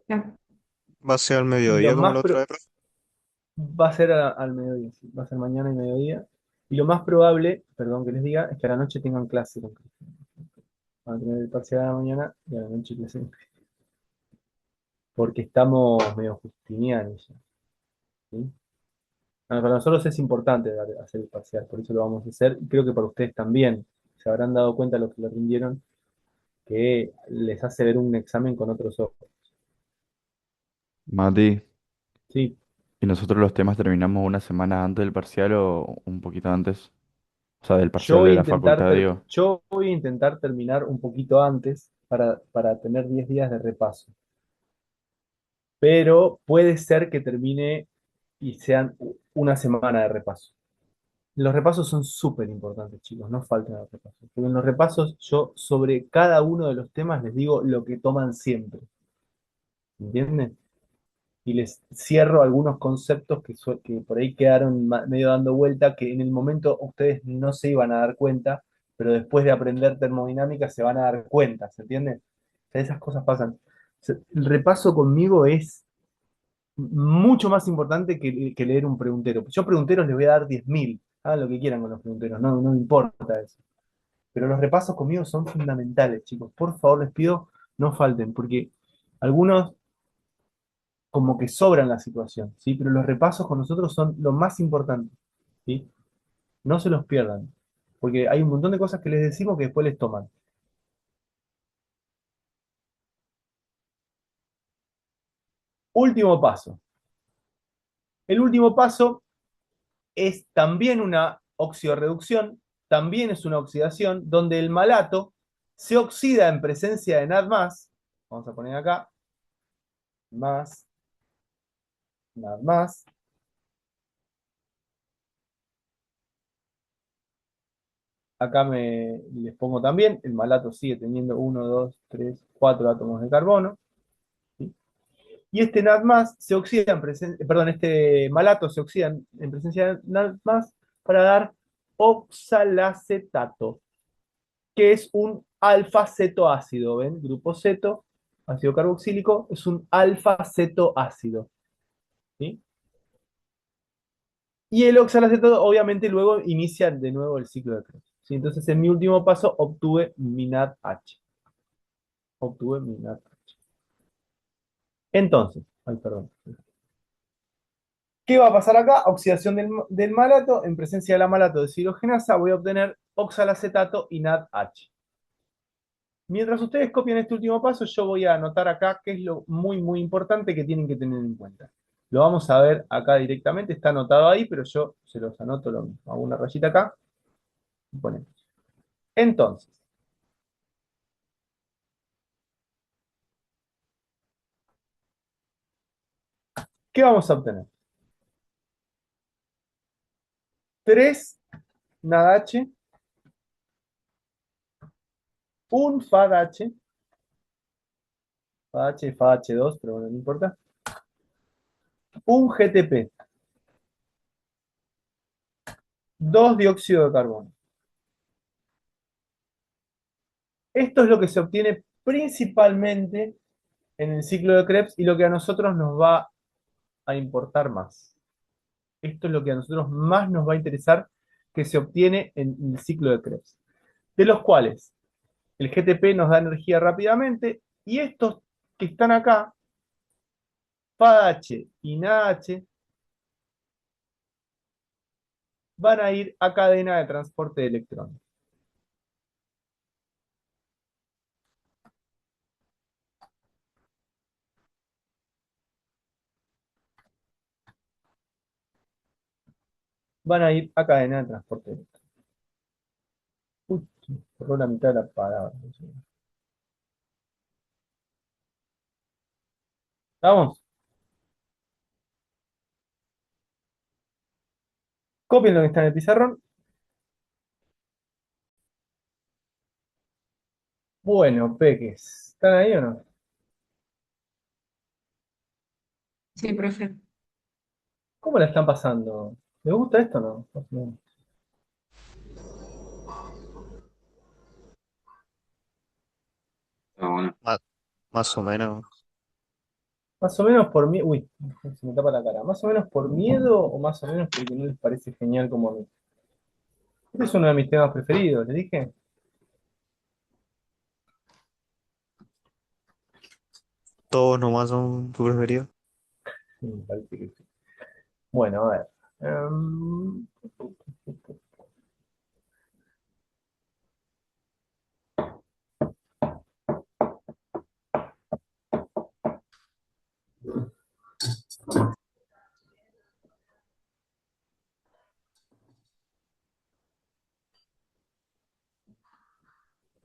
Ya. Va a ser al Y lo mediodía como más la otra vez, profe. va a ser al mediodía, sí. Va a ser mañana y mediodía. Y lo más probable, perdón que les diga, es que a la noche tengan clase con Cristian. Van a tener el parcial a la mañana y a la noche clase con Cristian. Porque estamos medio justinianos ya, ¿sí? Para nosotros es importante hacer el parcial, por eso lo vamos a hacer. Y creo que para ustedes también. Se habrán dado cuenta los que lo rindieron que les hace ver un examen con otros ojos. Mati, Sí, ¿y nosotros los temas terminamos una semana antes del parcial o un poquito antes? O sea, del yo parcial voy de a la intentar, facultad, digo. yo voy a intentar terminar un poquito antes para tener 10 días de repaso. Pero puede ser que termine y sean una semana de repaso. Los repasos son súper importantes, chicos, no falten los repasos. Porque en los repasos yo sobre cada uno de los temas les digo lo que toman siempre. ¿Entienden? Y les cierro algunos conceptos que por ahí quedaron medio dando vuelta, que en el momento ustedes no se iban a dar cuenta, pero después de aprender termodinámica se van a dar cuenta, ¿se entiende? O sea, esas cosas pasan. O sea, el repaso conmigo es mucho más importante que leer un preguntero. Yo pregunteros les voy a dar 10.000, hagan lo que quieran con los pregunteros, no me importa eso. Pero los repasos conmigo son fundamentales, chicos. Por favor, les pido, no falten, porque algunos como que sobran la situación, ¿sí? Pero los repasos con nosotros son lo más importante, ¿sí? No se los pierdan, porque hay un montón de cosas que les decimos que después les toman. Último paso. El último paso es también una oxidorreducción, también es una oxidación, donde el malato se oxida en presencia de NAD+, vamos a poner acá, más, NAD+, acá les pongo también, el malato sigue teniendo 1, 2, 3, 4 átomos de carbono, ¿sí? Y este NAD+ se oxida en presencia, perdón, este malato se oxida en presencia de NAD+ para dar oxalacetato, que es un alfa-cetoácido, ¿ven? Grupo ceto, ácido carboxílico, es un alfa-cetoácido, ¿sí? Y el oxalacetato obviamente luego inicia de nuevo el ciclo de Krebs, ¿sí? Entonces en mi último paso obtuve mi NADH. Obtuve mi NADH. Entonces, ay, perdón. ¿Qué va a pasar acá? Oxidación del malato. En presencia de la malato deshidrogenasa voy a obtener oxalacetato y NADH. Mientras ustedes copian este último paso, yo voy a anotar acá qué es lo muy importante que tienen que tener en cuenta. Lo vamos a ver acá directamente, está anotado ahí, pero yo se los anoto lo mismo. Hago una rayita acá y ponemos. Entonces, ¿qué vamos a obtener? 3 NADH, un FADH, FADH y FADH2, pero bueno, no importa, un GTP, 2 dióxido de carbono. Esto es lo que se obtiene principalmente en el ciclo de Krebs y lo que a nosotros nos va a importar más. Esto es lo que a nosotros más nos va a interesar que se obtiene en el ciclo de Krebs. De los cuales el GTP nos da energía rápidamente y estos que están acá, FADH y NADH, van a ir a cadena de transporte de electrones. Van a ir a cadena de transporte de electrones. Uy, borró la mitad de la palabra. ¿Estamos? Copien lo que está en el pizarrón. Bueno, peques, ¿están ahí o no? Sí, profe. ¿Cómo la están pasando? ¿Les gusta esto o no? Más o menos. Está bueno. Más, más o menos. Más o menos por miedo. Uy, se me tapa la cara. ¿Más o menos por miedo o más o menos porque no les parece genial como a mí? Este es uno de mis temas preferidos, ¿les dije? Todos nomás son tu preferido. Sí, me parece que sí. Bueno, a ver. Em,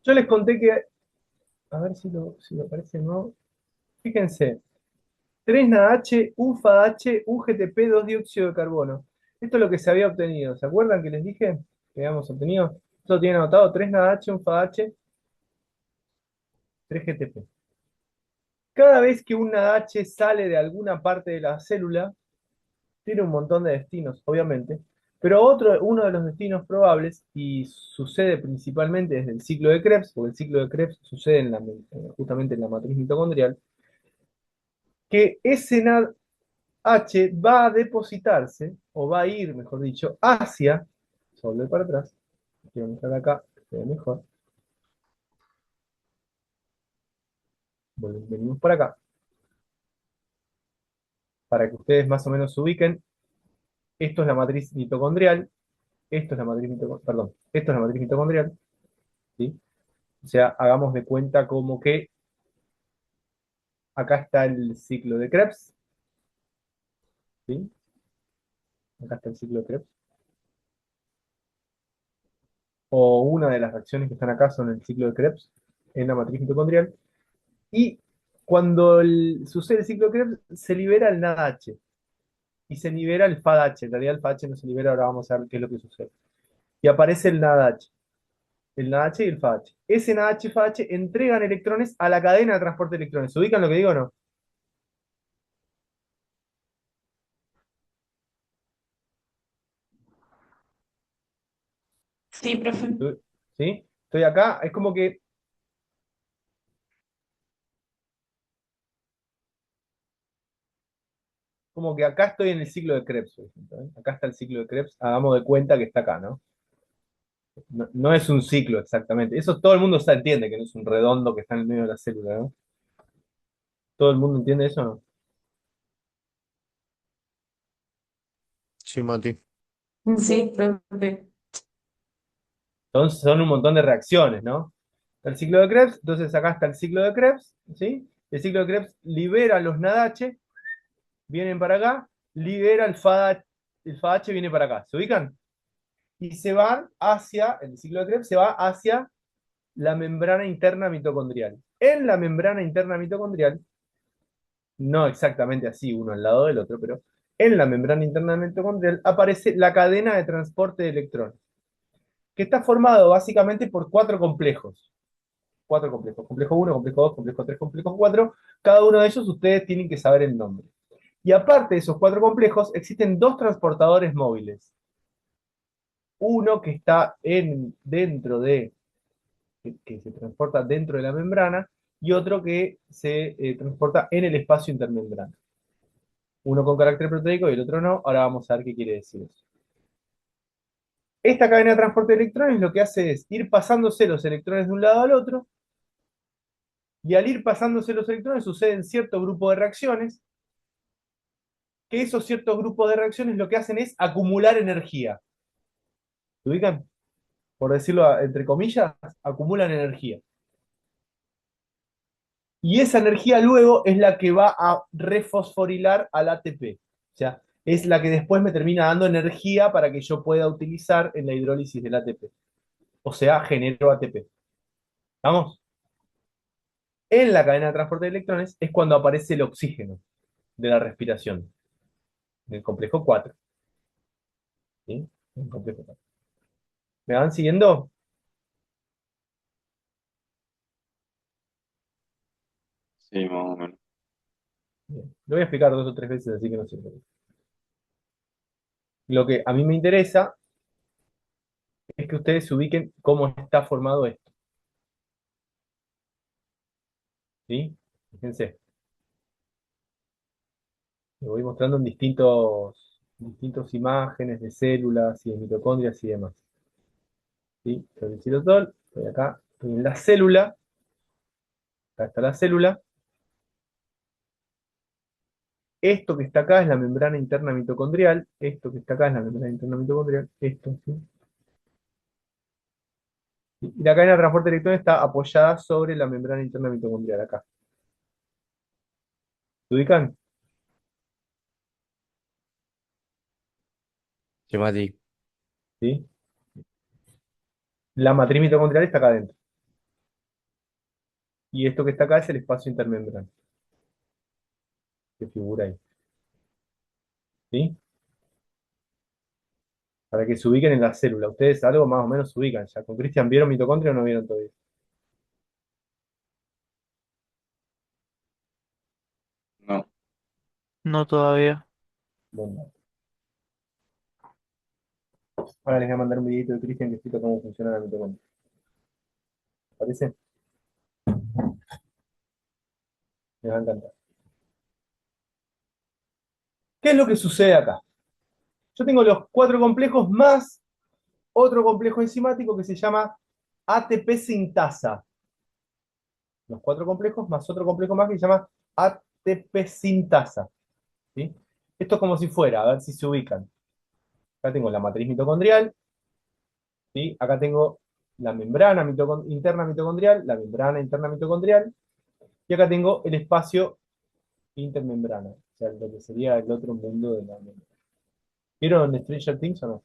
yo les conté que. A ver si lo parece, ¿no? Fíjense. 3NAH, UFAH, UGTP, 2 dióxido de carbono. Esto es lo que se había obtenido. ¿Se acuerdan que les dije que habíamos obtenido? Esto lo tienen anotado: 3NAH, UFAH, 3GTP. Cada vez que un NADH sale de alguna parte de la célula, tiene un montón de destinos, obviamente, pero uno de los destinos probables, y sucede principalmente desde el ciclo de Krebs, porque el ciclo de Krebs sucede justamente en la matriz mitocondrial, que ese NADH va a depositarse, o va a ir, mejor dicho, hacia, sobre para atrás, quiero mostrar acá, que se ve mejor, venimos por acá, para que ustedes más o menos se ubiquen. Esto es la matriz mitocondrial, esto es la matriz mitocondrial, perdón, esto es la matriz mitocondrial, ¿sí? O sea, hagamos de cuenta como que acá está el ciclo de Krebs, ¿sí? Acá está el ciclo de Krebs. O una de las reacciones que están acá son el ciclo de Krebs en la matriz mitocondrial. Y cuando sucede el ciclo de Krebs, se libera el NADH y se libera el FADH. En realidad el FADH no se libera, ahora vamos a ver qué es lo que sucede. Y aparece el NADH y el FADH. Ese NADH y FADH entregan electrones a la cadena de transporte de electrones. ¿Se ubican lo que digo o no? Sí, profe. ¿Sí? Estoy acá, es como que acá estoy en el ciclo de Krebs, por ejemplo, ¿eh? Acá está el ciclo de Krebs, hagamos de cuenta que está acá, ¿no? No, no es un ciclo exactamente. Eso todo el mundo se entiende, que no es un redondo que está en el medio de la célula, ¿no? ¿Todo el mundo entiende eso o no? Sí, Mati. Sí, profe. Entonces son un montón de reacciones, ¿no? Está el ciclo de Krebs, entonces acá está el ciclo de Krebs, ¿sí? El ciclo de Krebs libera los NADH, vienen para acá, libera el FADH viene para acá. ¿Se ubican? Y se van hacia, el ciclo de Krebs se va hacia la membrana interna mitocondrial. En la membrana interna mitocondrial, no exactamente así, uno al lado del otro, pero en la membrana interna mitocondrial aparece la cadena de transporte de electrones, que está formado básicamente por cuatro complejos. Cuatro complejos. Complejo uno, complejo 2, complejo 3, complejo 4. Cada uno de ellos ustedes tienen que saber el nombre. Y aparte de esos cuatro complejos, existen dos transportadores móviles. Uno que está dentro de que se transporta dentro de la membrana y otro que se transporta en el espacio intermembrana. Uno con carácter proteico y el otro no. Ahora vamos a ver qué quiere decir eso. Esta cadena de transporte de electrones lo que hace es ir pasándose los electrones de un lado al otro, y al ir pasándose los electrones suceden cierto grupo de reacciones, que esos ciertos grupos de reacciones lo que hacen es acumular energía. ¿Se ubican? Por decirlo entre comillas, acumulan energía. Y esa energía luego es la que va a refosforilar al ATP. O sea, es la que después me termina dando energía para que yo pueda utilizar en la hidrólisis del ATP. O sea, genero ATP. ¿Vamos? En la cadena de transporte de electrones es cuando aparece el oxígeno de la respiración, en el complejo 4. ¿Sí? En el complejo 4. ¿Me van siguiendo? Sí, más o menos. Bien. Lo voy a explicar 2 o 3 veces, así que no se preocupen. Lo que a mí me interesa es que ustedes se ubiquen cómo está formado esto. ¿Sí? Fíjense, lo voy mostrando en distintas imágenes de células y de mitocondrias y demás. ¿Sí? Soy el xilotol, estoy acá, estoy en la célula, acá está la célula. Esto que está acá es la membrana interna mitocondrial, esto que está acá es la membrana interna mitocondrial, esto, ¿sí? Y la cadena de transporte de electrones está apoyada sobre la membrana interna mitocondrial, acá. ¿Se ubican? Sí, Mati. ¿Sí? La matriz mitocondrial está acá adentro. Y esto que está acá es el espacio intermembrana, que figura ahí. ¿Sí? Para que se ubiquen en la célula. Ustedes algo más o menos se ubican ya. ¿Con Cristian vieron mitocondria o no vieron todavía? No. No todavía. Bueno, ahora les voy a mandar un videito de Cristian que explica cómo funciona la mitocondria. ¿Parece? Les va a encantar. ¿Qué es lo que sucede acá? Yo tengo los 4 complejos más otro complejo enzimático que se llama ATP sintasa. Los 4 complejos más otro complejo más que se llama ATP sintasa. ¿Sí? Esto es como si fuera, a ver si se ubican. Acá tengo la matriz mitocondrial, ¿sí? Acá tengo la membrana interna mitocondrial, la membrana interna mitocondrial, y acá tengo el espacio intermembrana, o sea, lo que sería el otro mundo de la membrana. ¿Vieron Stranger Things o no?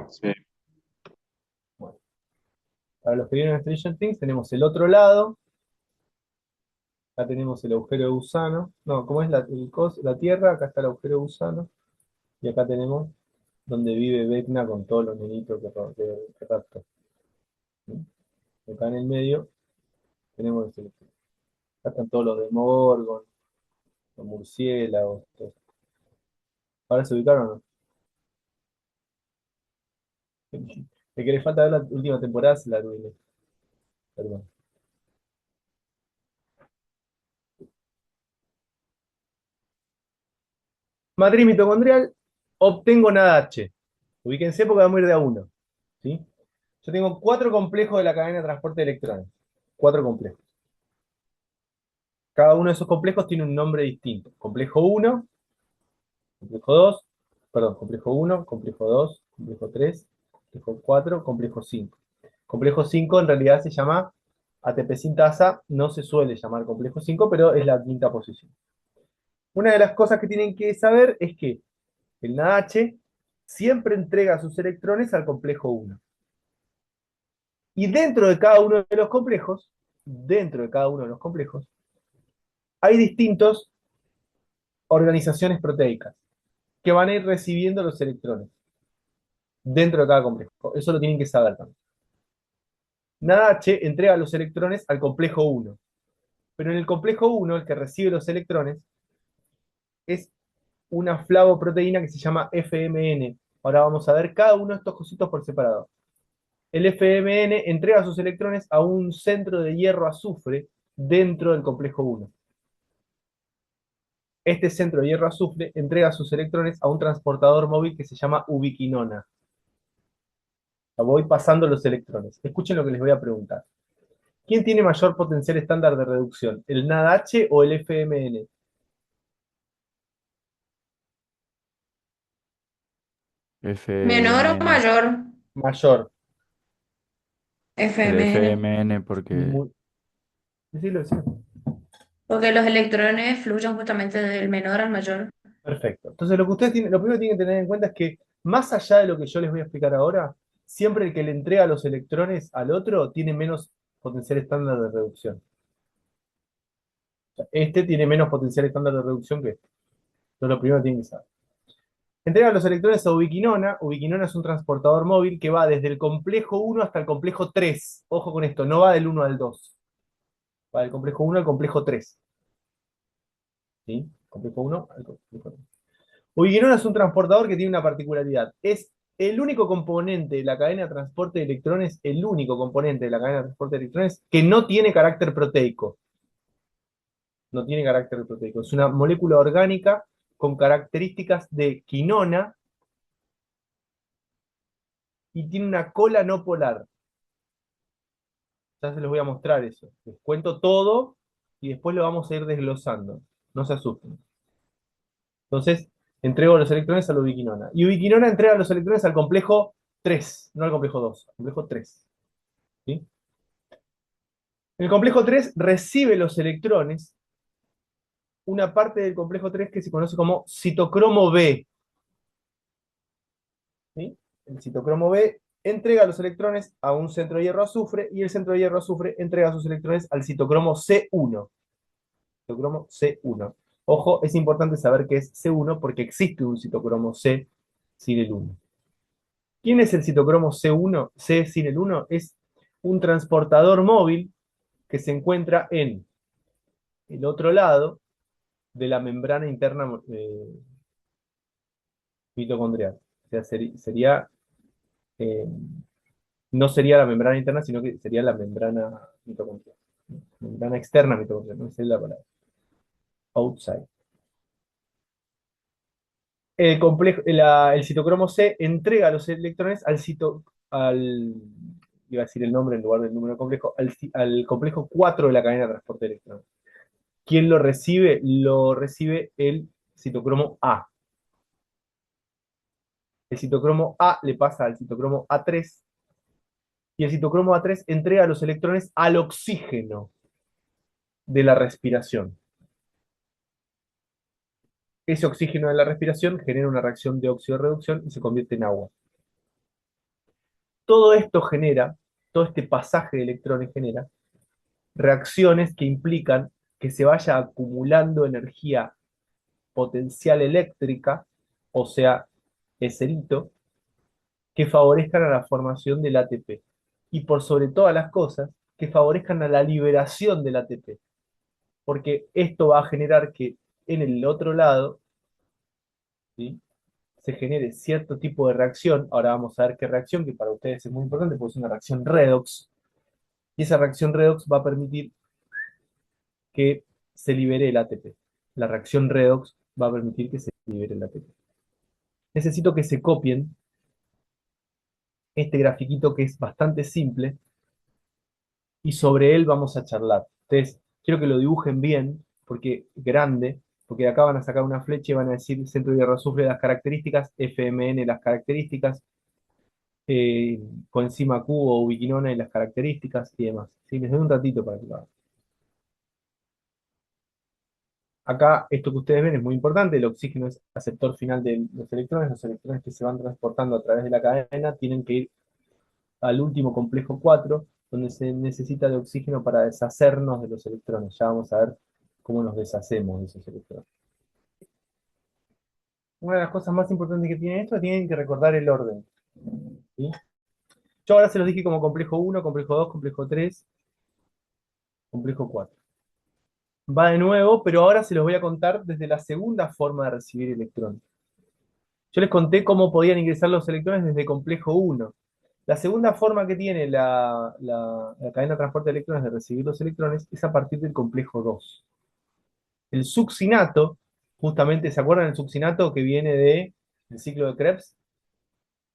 Sí. Bueno, para los que vieron Stranger Things tenemos el otro lado, acá tenemos el agujero de gusano, no, ¿cómo es la Tierra? Acá está el agujero de gusano, y acá tenemos donde vive Vecna con todos los nenitos que rapta. ¿Sí? Acá en el medio tenemos acá están todos los Demogorgon, los murciélagos. Todo. ¿Ahora se ubicaron o no? El que le falta ver la última temporada se la arruiné. Perdón. Matriz mitocondrial, obtengo nada H. Ubíquense porque vamos a ir de a uno. ¿Sí? Yo tengo 4 complejos de la cadena de transporte de electrones. 4 complejos. Cada uno de esos complejos tiene un nombre distinto. Complejo 1, complejo 2, perdón, complejo 1, complejo 2, complejo 3, complejo 4, complejo 5. Complejo 5 en realidad se llama ATP sintasa, no se suele llamar complejo 5, pero es la quinta posición. Una de las cosas que tienen que saber es que el NADH siempre entrega sus electrones al complejo 1. Y dentro de cada uno de los complejos, hay distintas organizaciones proteicas que van a ir recibiendo los electrones dentro de cada complejo. Eso lo tienen que saber también. NADH entrega los electrones al complejo 1. Pero en el complejo 1, el que recibe los electrones es una flavoproteína que se llama FMN. Ahora vamos a ver cada uno de estos cositos por separado. El FMN entrega sus electrones a un centro de hierro-azufre dentro del complejo 1. Este centro de hierro-azufre entrega sus electrones a un transportador móvil que se llama ubiquinona. Voy pasando los electrones. Escuchen lo que les voy a preguntar. ¿Quién tiene mayor potencial estándar de reducción? ¿El NADH o el FMN? ¿Menor o FMN. mayor? Mayor. El FMN. FMN porque Muy... Decilo, decilo. Porque los electrones fluyen justamente del menor al mayor. Perfecto. Entonces lo que ustedes tienen, lo primero que tienen que tener en cuenta es que más allá de lo que yo les voy a explicar ahora, siempre el que le entrega los electrones al otro tiene menos potencial estándar de reducción. O sea, este tiene menos potencial estándar de reducción que este. Entonces lo primero que tienen que saber. Entrega los electrones a ubiquinona. Ubiquinona es un transportador móvil que va desde el complejo 1 hasta el complejo 3. Ojo con esto, no va del 1 al 2. Va del complejo 1 al complejo 3. ¿Sí? Complejo 1 al complejo 3. Ubiquinona es un transportador que tiene una particularidad. Es el único componente de la cadena de transporte de electrones, el único componente de la cadena de transporte de electrones que no tiene carácter proteico. No tiene carácter proteico. Es una molécula orgánica con características de quinona y tiene una cola no polar. Ya se los voy a mostrar eso. Les cuento todo y después lo vamos a ir desglosando. No se asusten. Entonces, entrego los electrones a la ubiquinona. Y ubiquinona entrega los electrones al complejo 3, no al complejo 2, al complejo 3. ¿Sí? El complejo 3 recibe los electrones, una parte del complejo 3 que se conoce como citocromo B. ¿Sí? El citocromo B entrega los electrones a un centro de hierro azufre y el centro de hierro azufre entrega sus electrones al citocromo C1. Citocromo C1. Ojo, es importante saber qué es C1 porque existe un citocromo C sin el 1. ¿Quién es el citocromo C1, C sin el 1? Es un transportador móvil que se encuentra en el otro lado de la membrana interna mitocondrial. O sea, eh, no sería la membrana interna, sino que sería la membrana mitocondrial. Membrana externa mitocondrial, no sé la palabra. Outside. El citocromo C entrega los electrones iba a decir el nombre en lugar del número complejo, al complejo 4 de la cadena de transporte de electrones. ¿Quién lo recibe? Lo recibe el citocromo A. El citocromo A le pasa al citocromo A3 y el citocromo A3 entrega los electrones al oxígeno de la respiración. Ese oxígeno de la respiración genera una reacción de óxido-reducción y se convierte en agua. Todo esto genera, todo este pasaje de electrones genera reacciones que implican que se vaya acumulando energía potencial eléctrica, o sea, eserito, que favorezcan a la formación del ATP. Y por sobre todas las cosas, que favorezcan a la liberación del ATP. Porque esto va a generar que en el otro lado, ¿sí?, se genere cierto tipo de reacción. Ahora vamos a ver qué reacción, que para ustedes es muy importante, porque es una reacción redox. Y esa reacción redox va a permitir que se libere el ATP. La reacción redox va a permitir que se libere el ATP. Necesito que se copien este grafiquito que es bastante simple y sobre él vamos a charlar. Entonces, quiero que lo dibujen bien, porque grande, porque de acá van a sacar una flecha y van a decir centro de hierro azufre las características, FMN las características, coenzima Q o ubiquinona y las características y demás. ¿Sí? Les doy un ratito para que lo hagan. Acá, esto que ustedes ven es muy importante, el oxígeno es aceptor final de los electrones que se van transportando a través de la cadena tienen que ir al último complejo 4, donde se necesita de oxígeno para deshacernos de los electrones. Ya vamos a ver cómo nos deshacemos de esos electrones. Una de las cosas más importantes que tiene esto, tienen que recordar el orden. ¿Sí? Yo ahora se los dije como complejo 1, complejo 2, complejo 3, complejo 4. Va de nuevo, pero ahora se los voy a contar desde la segunda forma de recibir electrones. Yo les conté cómo podían ingresar los electrones desde complejo 1. La segunda forma que tiene la cadena de transporte de electrones de recibir los electrones es a partir del complejo 2. El succinato, justamente, ¿se acuerdan del succinato que viene del ciclo de Krebs?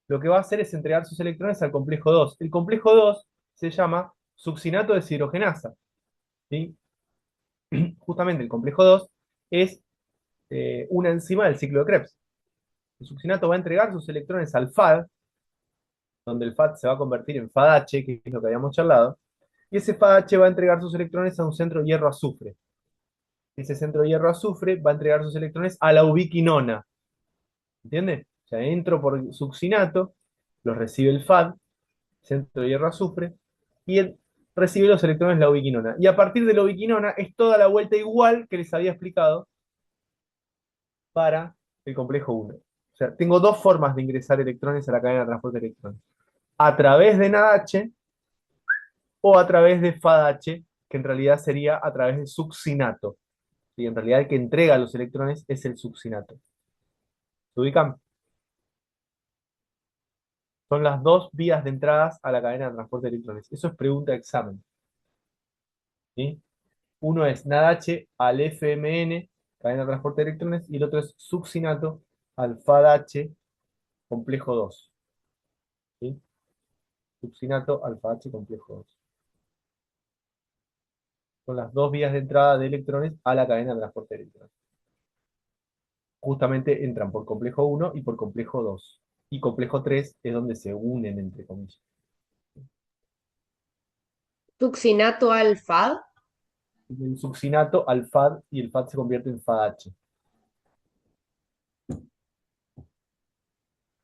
Lo que va a hacer es entregar sus electrones al complejo 2. El complejo 2 se llama succinato deshidrogenasa. ¿Sí? Justamente el complejo 2 es una enzima del ciclo de Krebs. El succinato va a entregar sus electrones al FAD, donde el FAD se va a convertir en FADH, que es lo que habíamos charlado, y ese FADH va a entregar sus electrones a un centro de hierro azufre. Ese centro de hierro azufre va a entregar sus electrones a la ubiquinona. ¿Entiende? O sea, entro por succinato, los recibe el FAD, centro de hierro azufre, y recibe los electrones la ubiquinona. Y a partir de la ubiquinona es toda la vuelta igual que les había explicado para el complejo 1. O sea, tengo dos formas de ingresar electrones a la cadena de transporte de electrones. A través de NADH o a través de FADH que en realidad sería a través de succinato. Y en realidad el que entrega los electrones es el succinato. ¿Se ubican? Son las dos vías de entradas a la cadena de transporte de electrones. Eso es pregunta de examen. ¿Sí? Uno es NADH al FMN, cadena de transporte de electrones, y el otro es succinato al FADH, complejo 2. ¿Sí? Succinato al FADH, complejo 2. Son las dos vías de entrada de electrones a la cadena de transporte de electrones. Justamente entran por complejo 1 y por complejo 2. Y complejo 3 es donde se unen, entre comillas. Succinato al FAD. El succinato al FAD y el FAD se convierte en FADH.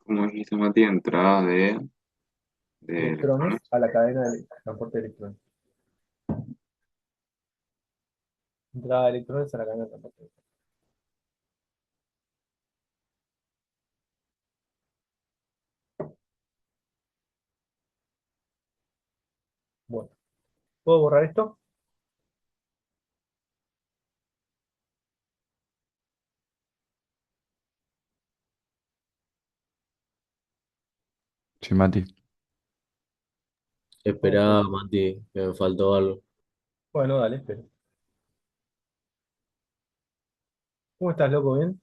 Como dijiste, Mati, entrada de Electrones electrones. a la cadena de transporte de electrones. Entrada de electrones a la cadena de transporte de electrones. Bueno, ¿puedo borrar esto? Sí, Mati. Esperá, Mati, que me faltó algo. Bueno, dale, espero. ¿Cómo estás, loco? ¿Bien?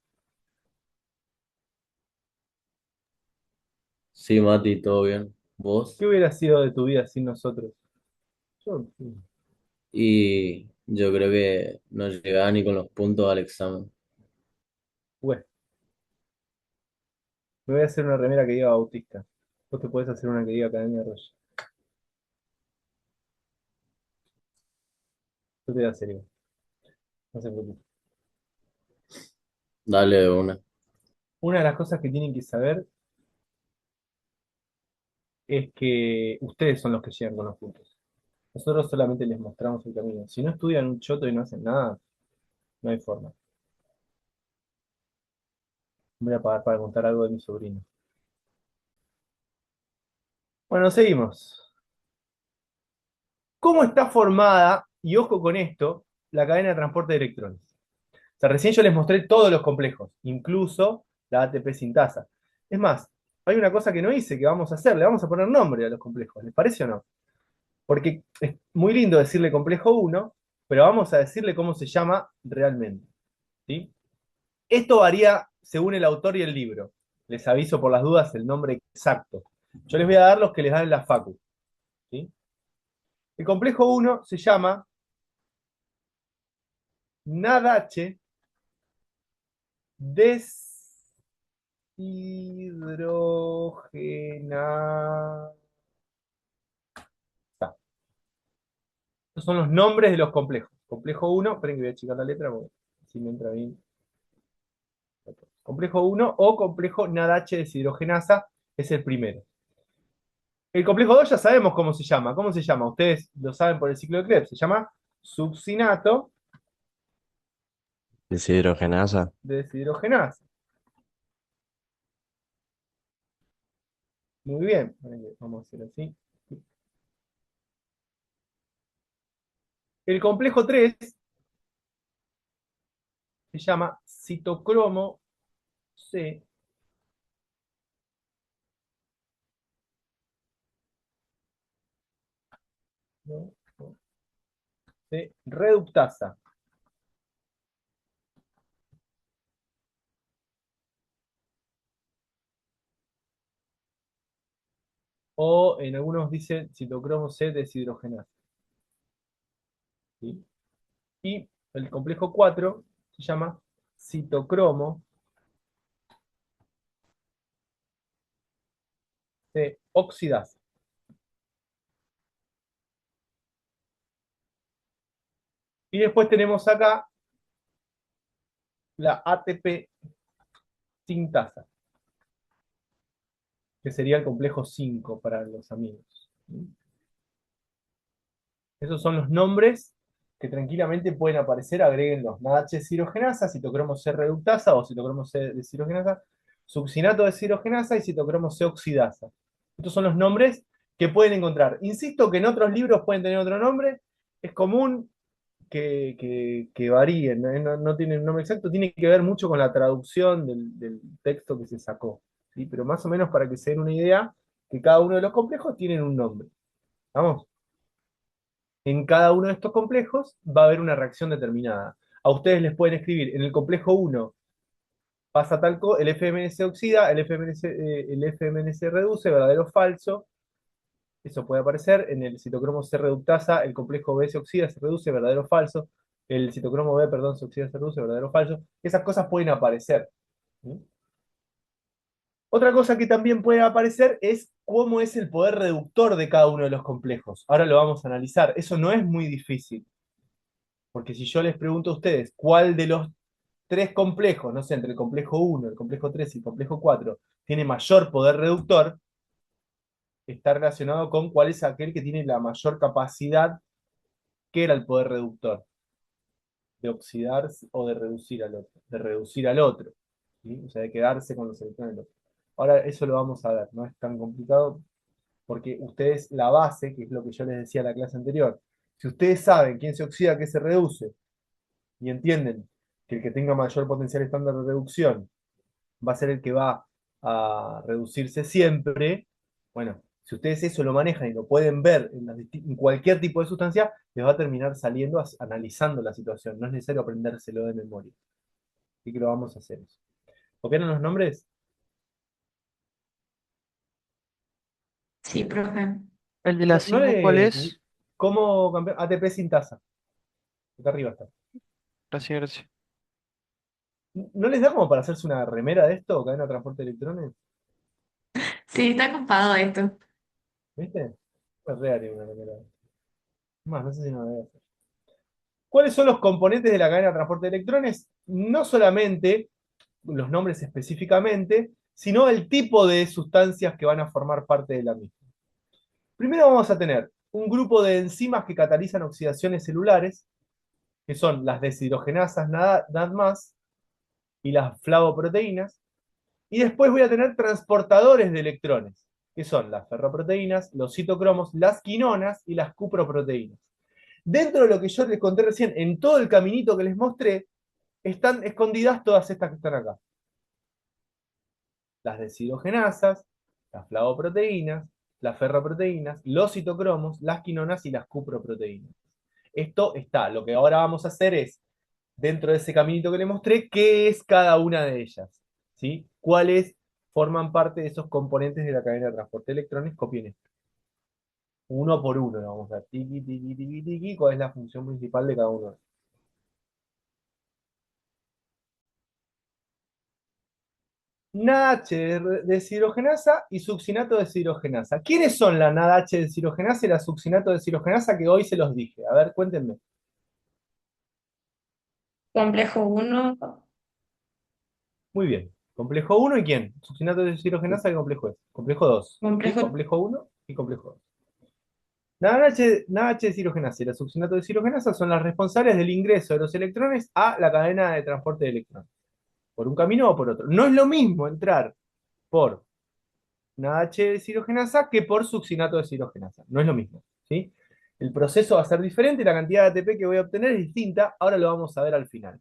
Sí, Mati, todo bien. ¿Vos? ¿Qué hubiera sido de tu vida sin nosotros? Yo, Y yo creo que no llegaba ni con los puntos al examen. bueno, me voy a hacer una remera que diga Bautista. Vos te podés hacer una que diga Academia Roche. Yo te voy a hacer igual. No se preocupe. Dale de una. Una de las cosas que tienen que saber es que ustedes son los que llegan con los puntos. Nosotros solamente les mostramos el camino. Si no estudian un choto y no hacen nada, no hay forma. Voy a pagar para contar algo de mi sobrino. Bueno, seguimos. ¿Cómo está formada, y ojo con esto, la cadena de transporte de electrones? O sea, recién yo les mostré todos los complejos, incluso la ATP sintasa. Es más, hay una cosa que no hice, que vamos a hacer, le vamos a poner nombre a los complejos, ¿les parece o no? Porque es muy lindo decirle complejo 1, pero vamos a decirle cómo se llama realmente. ¿Sí? Esto varía según el autor y el libro. Les aviso por las dudas el nombre exacto. Yo les voy a dar los que les dan en la facu. ¿Sí? El complejo 1 se llama NADH deshidrogenasa. Estos son los nombres de los complejos. Complejo 1, esperen que voy a achicar la letra porque si me entra bien. Complejo 1 o complejo NADH deshidrogenasa es el primero. El complejo 2 ya sabemos cómo se llama. ¿Cómo se llama? Ustedes lo saben por el ciclo de Krebs. Se llama succinato Deshidrogenasa. deshidrogenasa. Muy bien. Vamos a hacer así. El complejo 3 se llama citocromo C. ¿No? C reductasa. O en algunos dicen citocromo C deshidrogenasa. ¿Sí? Y el complejo 4 se llama citocromo C oxidasa. Y después tenemos acá la ATP sintasa, que sería el complejo 5 para los amigos. Esos son los nombres que tranquilamente pueden aparecer, agréguenlos. NADH deshidrogenasa, citocromo C reductasa o citocromo C deshidrogenasa, succinato deshidrogenasa y citocromo C oxidasa. Estos son los nombres que pueden encontrar. Insisto que en otros libros pueden tener otro nombre, es común que varíen, ¿no? No tienen un nombre exacto, tiene que ver mucho con la traducción del texto que se sacó, ¿sí? Pero más o menos para que se den una idea, que cada uno de los complejos tienen un nombre. ¿Vamos? En cada uno de estos complejos va a haber una reacción determinada. A ustedes les pueden escribir, en el complejo uno pasa tal cosa, el FMN se oxida, el FMN se reduce, verdadero o falso. Eso puede aparecer. En el citocromo C reductasa, el complejo B se oxida, se reduce, verdadero o falso. El citocromo B, perdón, se oxida, se reduce, verdadero o falso. Esas cosas pueden aparecer. ¿Sí? Otra cosa que también puede aparecer es cómo es el poder reductor de cada uno de los complejos. Ahora lo vamos a analizar. Eso no es muy difícil. Porque si yo les pregunto a ustedes cuál de los tres complejos, no sé, entre el complejo uno, el complejo 3 y el complejo 4, tiene mayor poder reductor, está relacionado con cuál es aquel que tiene la mayor capacidad, que era el poder reductor, de oxidarse o de reducir al otro, ¿sí? O sea, de quedarse con los electrones del otro. Ahora eso lo vamos a ver, no es tan complicado, porque ustedes, la base, que es lo que yo les decía en la clase anterior, si ustedes saben quién se oxida, qué se reduce, y entienden que el que tenga mayor potencial estándar de reducción va a ser el que va a reducirse siempre, bueno, si ustedes eso lo manejan y lo pueden ver en cualquier tipo de sustancia, les va a terminar saliendo analizando la situación. No es necesario aprendérselo de memoria. Así que lo vamos a hacer eso. ¿Copiaron los nombres? Sí, profe. El de la No Simo, ¿cuál le... es? ¿Cómo campeón? ATP sin tasa. Acá arriba está. Gracias, gracias. ¿No les da como para hacerse una remera de esto? Cadena de transporte de electrones. Sí, está ocupado esto. ¿Viste? Es re haría una remera. Más, no sé si no lo voy a hacer. ¿Cuáles son los componentes de la cadena de transporte de electrones? No solamente los nombres específicamente, sino el tipo de sustancias que van a formar parte de la misma. Primero vamos a tener un grupo de enzimas que catalizan oxidaciones celulares, que son las deshidrogenasas NAD+, y las flavoproteínas. Y después voy a tener transportadores de electrones, que son las ferroproteínas, los citocromos, las quinonas y las cuproproteínas. Dentro de lo que yo les conté recién, en todo el caminito que les mostré, están escondidas todas estas que están acá. Las deshidrogenasas, las flavoproteínas, las ferroproteínas, los citocromos, las quinonas y las cuproproteínas. Esto está. Lo que ahora vamos a hacer es, dentro de ese caminito que les mostré, ¿qué es cada una de ellas? ¿Sí? ¿Cuáles forman parte de esos componentes de la cadena de transporte de electrones? Copien esto. Uno por uno lo vamos a ver. Tiki, tiki, tiki, tiki. ¿Cuál es la función principal de cada uno? NADH de deshidrogenasa y succinato de deshidrogenasa. ¿Quiénes son la NADH de deshidrogenasa y la succinato de deshidrogenasa que hoy se los dije? A ver, cuéntenme. Complejo uno, Muy bien. Complejo uno ¿y quién? Succinato de deshidrogenasa, ¿qué complejo es? Complejo 2. ¿Sí? complejo, Complejo uno y complejo 2. NADH de deshidrogenasa y la succinato de deshidrogenasa son las responsables del ingreso de los electrones a la cadena de transporte de electrones. Por un camino o por otro. No es lo mismo entrar por NADH de deshidrogenasa que por succinato de deshidrogenasa. No es lo mismo. ¿Sí? El proceso va a ser diferente, la cantidad de ATP que voy a obtener es distinta. Ahora lo vamos a ver al final.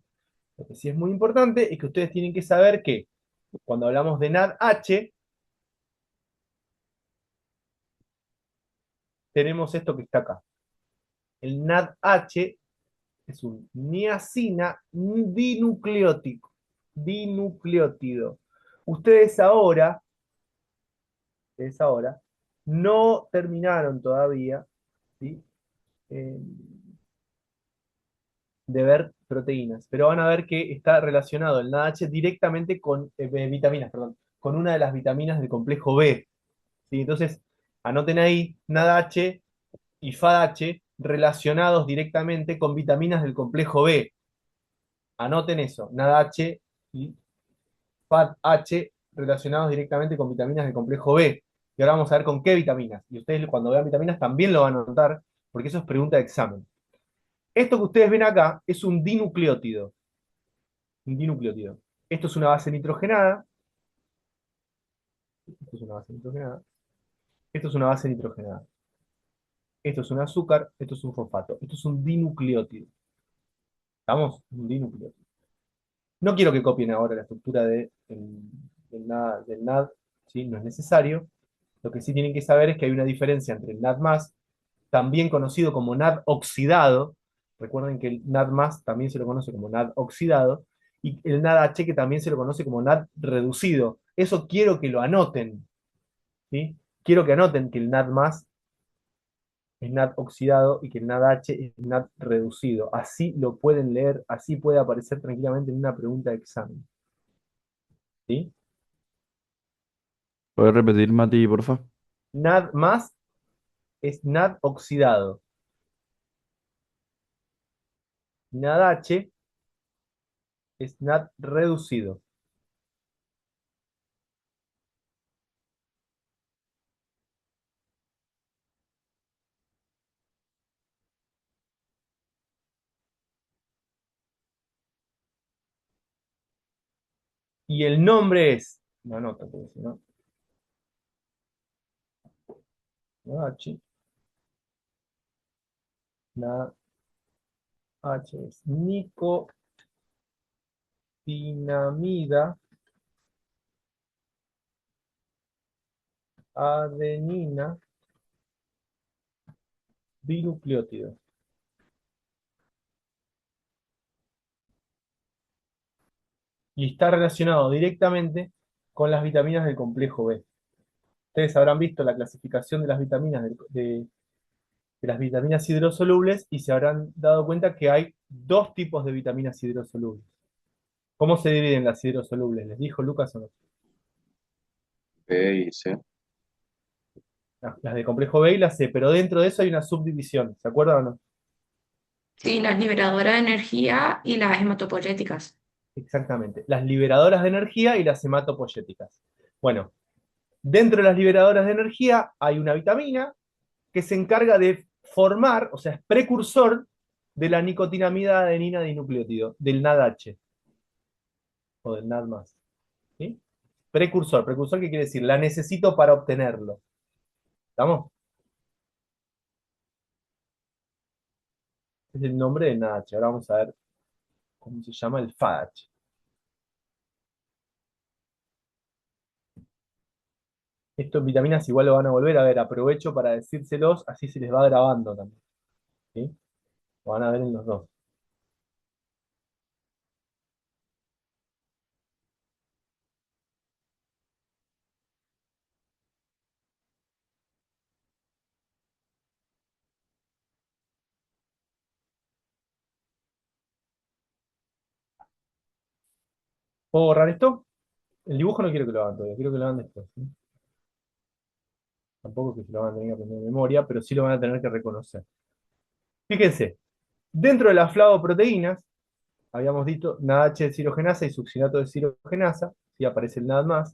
Lo que sí es muy importante es que ustedes tienen que saber que cuando hablamos de NADH, tenemos esto que está acá. El NADH es un niacina dinucleótido. Ustedes ahora no terminaron todavía, ¿sí? Eh, de ver proteínas, pero van a ver que está relacionado el NADH directamente con vitaminas, perdón, con una de las vitaminas del complejo B. ¿Sí? Entonces, anoten ahí NADH y FADH relacionados directamente con vitaminas del complejo B. Anoten eso, NADH y FADH relacionados directamente con vitaminas del complejo B. Y ahora vamos a ver con qué vitaminas. Y ustedes cuando vean vitaminas también lo van a anotar, porque eso es pregunta de examen. Esto que ustedes ven acá es un dinucleótido. Un dinucleótido. Esto es una base nitrogenada. Esto es una base nitrogenada. Esto es una base nitrogenada. Esto es un azúcar, esto es un fosfato, esto es un dinucleótido. ¿Estamos? Un dinucleótido. No quiero que copien ahora la estructura del NAD, ¿sí? No es necesario. Lo que sí tienen que saber es que hay una diferencia entre el NAD+, también conocido como NAD oxidado. Recuerden que el NAD+, también se lo conoce como NAD oxidado, y el NADH, que también se lo conoce como NAD reducido. Eso quiero que lo anoten, ¿sí? Quiero que anoten que el NAD+ es NAD oxidado y que el NADH es NAD reducido. Así lo pueden leer, así puede aparecer tranquilamente en una pregunta de examen. ¿Sí? ¿Puedes repetir, Mati, porfa? NAD+ es NAD oxidado. NADH es NAD reducido. Y el nombre es, no anoto, porque si no, NADH, NADH es nicotinamida adenina dinucleótido. Y está relacionado directamente con las vitaminas del complejo B. Ustedes habrán visto la clasificación de las vitaminas de las vitaminas hidrosolubles y se habrán dado cuenta que hay dos tipos de vitaminas hidrosolubles. ¿Cómo se dividen las hidrosolubles? ¿Les dijo Lucas o no? B y C. Las de complejo B y la C, pero dentro de eso hay una subdivisión, ¿se acuerdan o no? Sí, las liberadoras de energía y las hematopoyéticas. Exactamente, las liberadoras de energía y las hematopoyéticas. Bueno, dentro de las liberadoras de energía hay una vitamina que se encarga de formar, o sea, es precursor de la nicotinamida adenina dinucleótido, del NADH, o del NAD+. ¿Sí? Precursor, precursor, ¿qué quiere decir? La necesito para obtenerlo. ¿Estamos? Es el nombre del NADH. Ahora vamos a ver cómo se llama el FADH. Estos vitaminas igual lo van a volver a ver. Aprovecho para decírselos, así se les va grabando también. ¿Sí? Lo van a ver en los dos. ¿Puedo borrar esto? El dibujo no quiero que lo hagan todavía, quiero que lo hagan después. ¿Sí? Tampoco que se lo van a tener que aprender de memoria, pero sí lo van a tener que reconocer. Fíjense, dentro de las flavoproteínas, habíamos dicho NADH de cirogenasa y succinato de cirogenasa, ¿sí? Aparece el NAD+.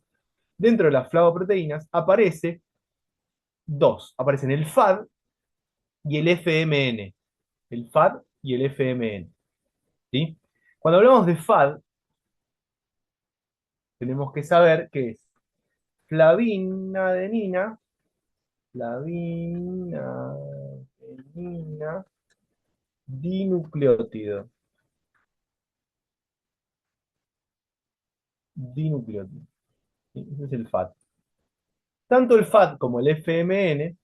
Dentro de las flavoproteínas aparece dos, aparecen el FAD y el FMN. El FAD y el FMN. ¿Sí? Cuando hablamos de FAD, tenemos que saber que es flavinadenina, flavinadenina dinucleótido. Dinucleótido. ¿Sí? Ese es el FAD. Tanto el FAD como el FMN,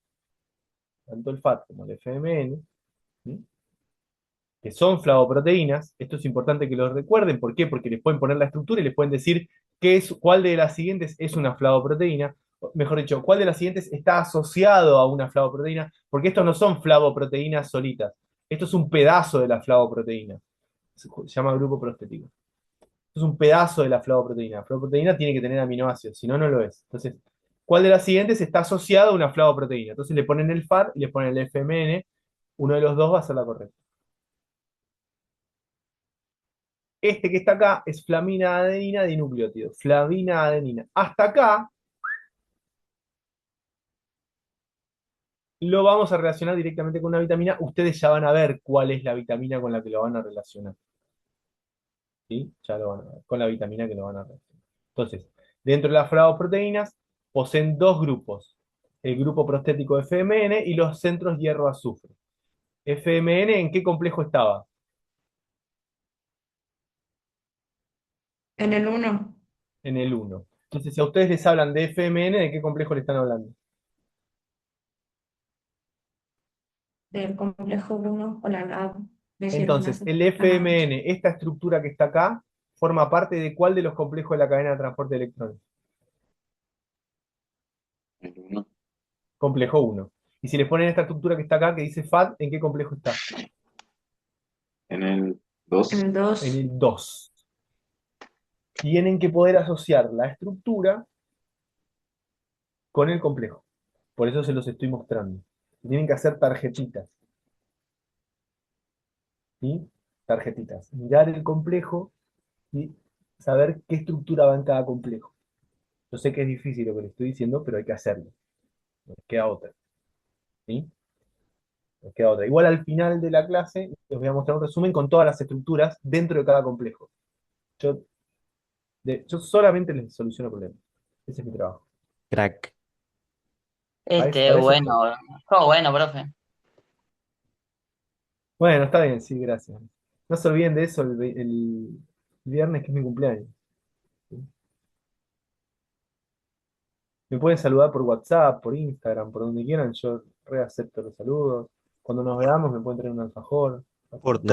tanto el FAD como el FMN, ¿sí? Que son flavoproteínas, esto es importante que lo recuerden, ¿por qué? Porque les pueden poner la estructura y les pueden decir cuál de las siguientes es una flavoproteína, mejor dicho, cuál de las siguientes está asociado a una flavoproteína, porque estos no son flavoproteínas solitas, esto es un pedazo de la flavoproteína, se llama grupo prostético. Esto es un pedazo de la flavoproteína. La flavoproteína tiene que tener aminoácidos, si no, no lo es. Entonces, ¿cuál de las siguientes está asociado a una flavoproteína? Entonces le ponen el FAD y le ponen el FMN, uno de los dos va a ser la correcta. Este que está acá es flamina adenina dinucleótido. Flamina adenina. Hasta acá lo vamos a relacionar directamente con una vitamina. Ustedes ya van a ver cuál es la vitamina con la que lo van a relacionar. ¿Sí? Ya lo van a ver. Con la vitamina que lo van a relacionar. Entonces, dentro de las flavoproteínas poseen dos grupos. el grupo prostético FMN y los centros hierro-azufre. FMN, ¿en qué complejo estaba? En el 1, En el 1. Entonces, si a ustedes les hablan de FMN, ¿de qué complejo le están hablando? del complejo 1 o la Entonces, el Ah, FMN, esta estructura que está acá, forma parte de ¿cuál de los complejos de la cadena de transporte de electrones? El 1. Complejo 1. Y si les ponen esta estructura que está acá, que dice FAD, ¿en qué complejo está? En el en 2. el En 2. el 2. Tienen que poder asociar la estructura con el complejo. Por eso se los estoy mostrando. Tienen que hacer tarjetitas. ¿Sí? Tarjetitas. Mirar el complejo y saber qué estructura va en cada complejo. Yo sé que es difícil lo que les estoy diciendo, pero hay que hacerlo. No les queda otra. ¿Sí? No les queda otra. Igual al final de la clase les voy a mostrar un resumen con todas las estructuras dentro de cada complejo. Yo, yo solamente les soluciono problemas. Ese es mi trabajo. Crack. Para eso estoy. Bueno, todo bueno, profe. Bueno, está bien, sí, gracias. No se olviden de eso el viernes, que es mi cumpleaños. Me pueden saludar por WhatsApp, por Instagram, por donde quieran. Yo reacepto los saludos. Cuando nos veamos me pueden traer un alfajor. Por todo.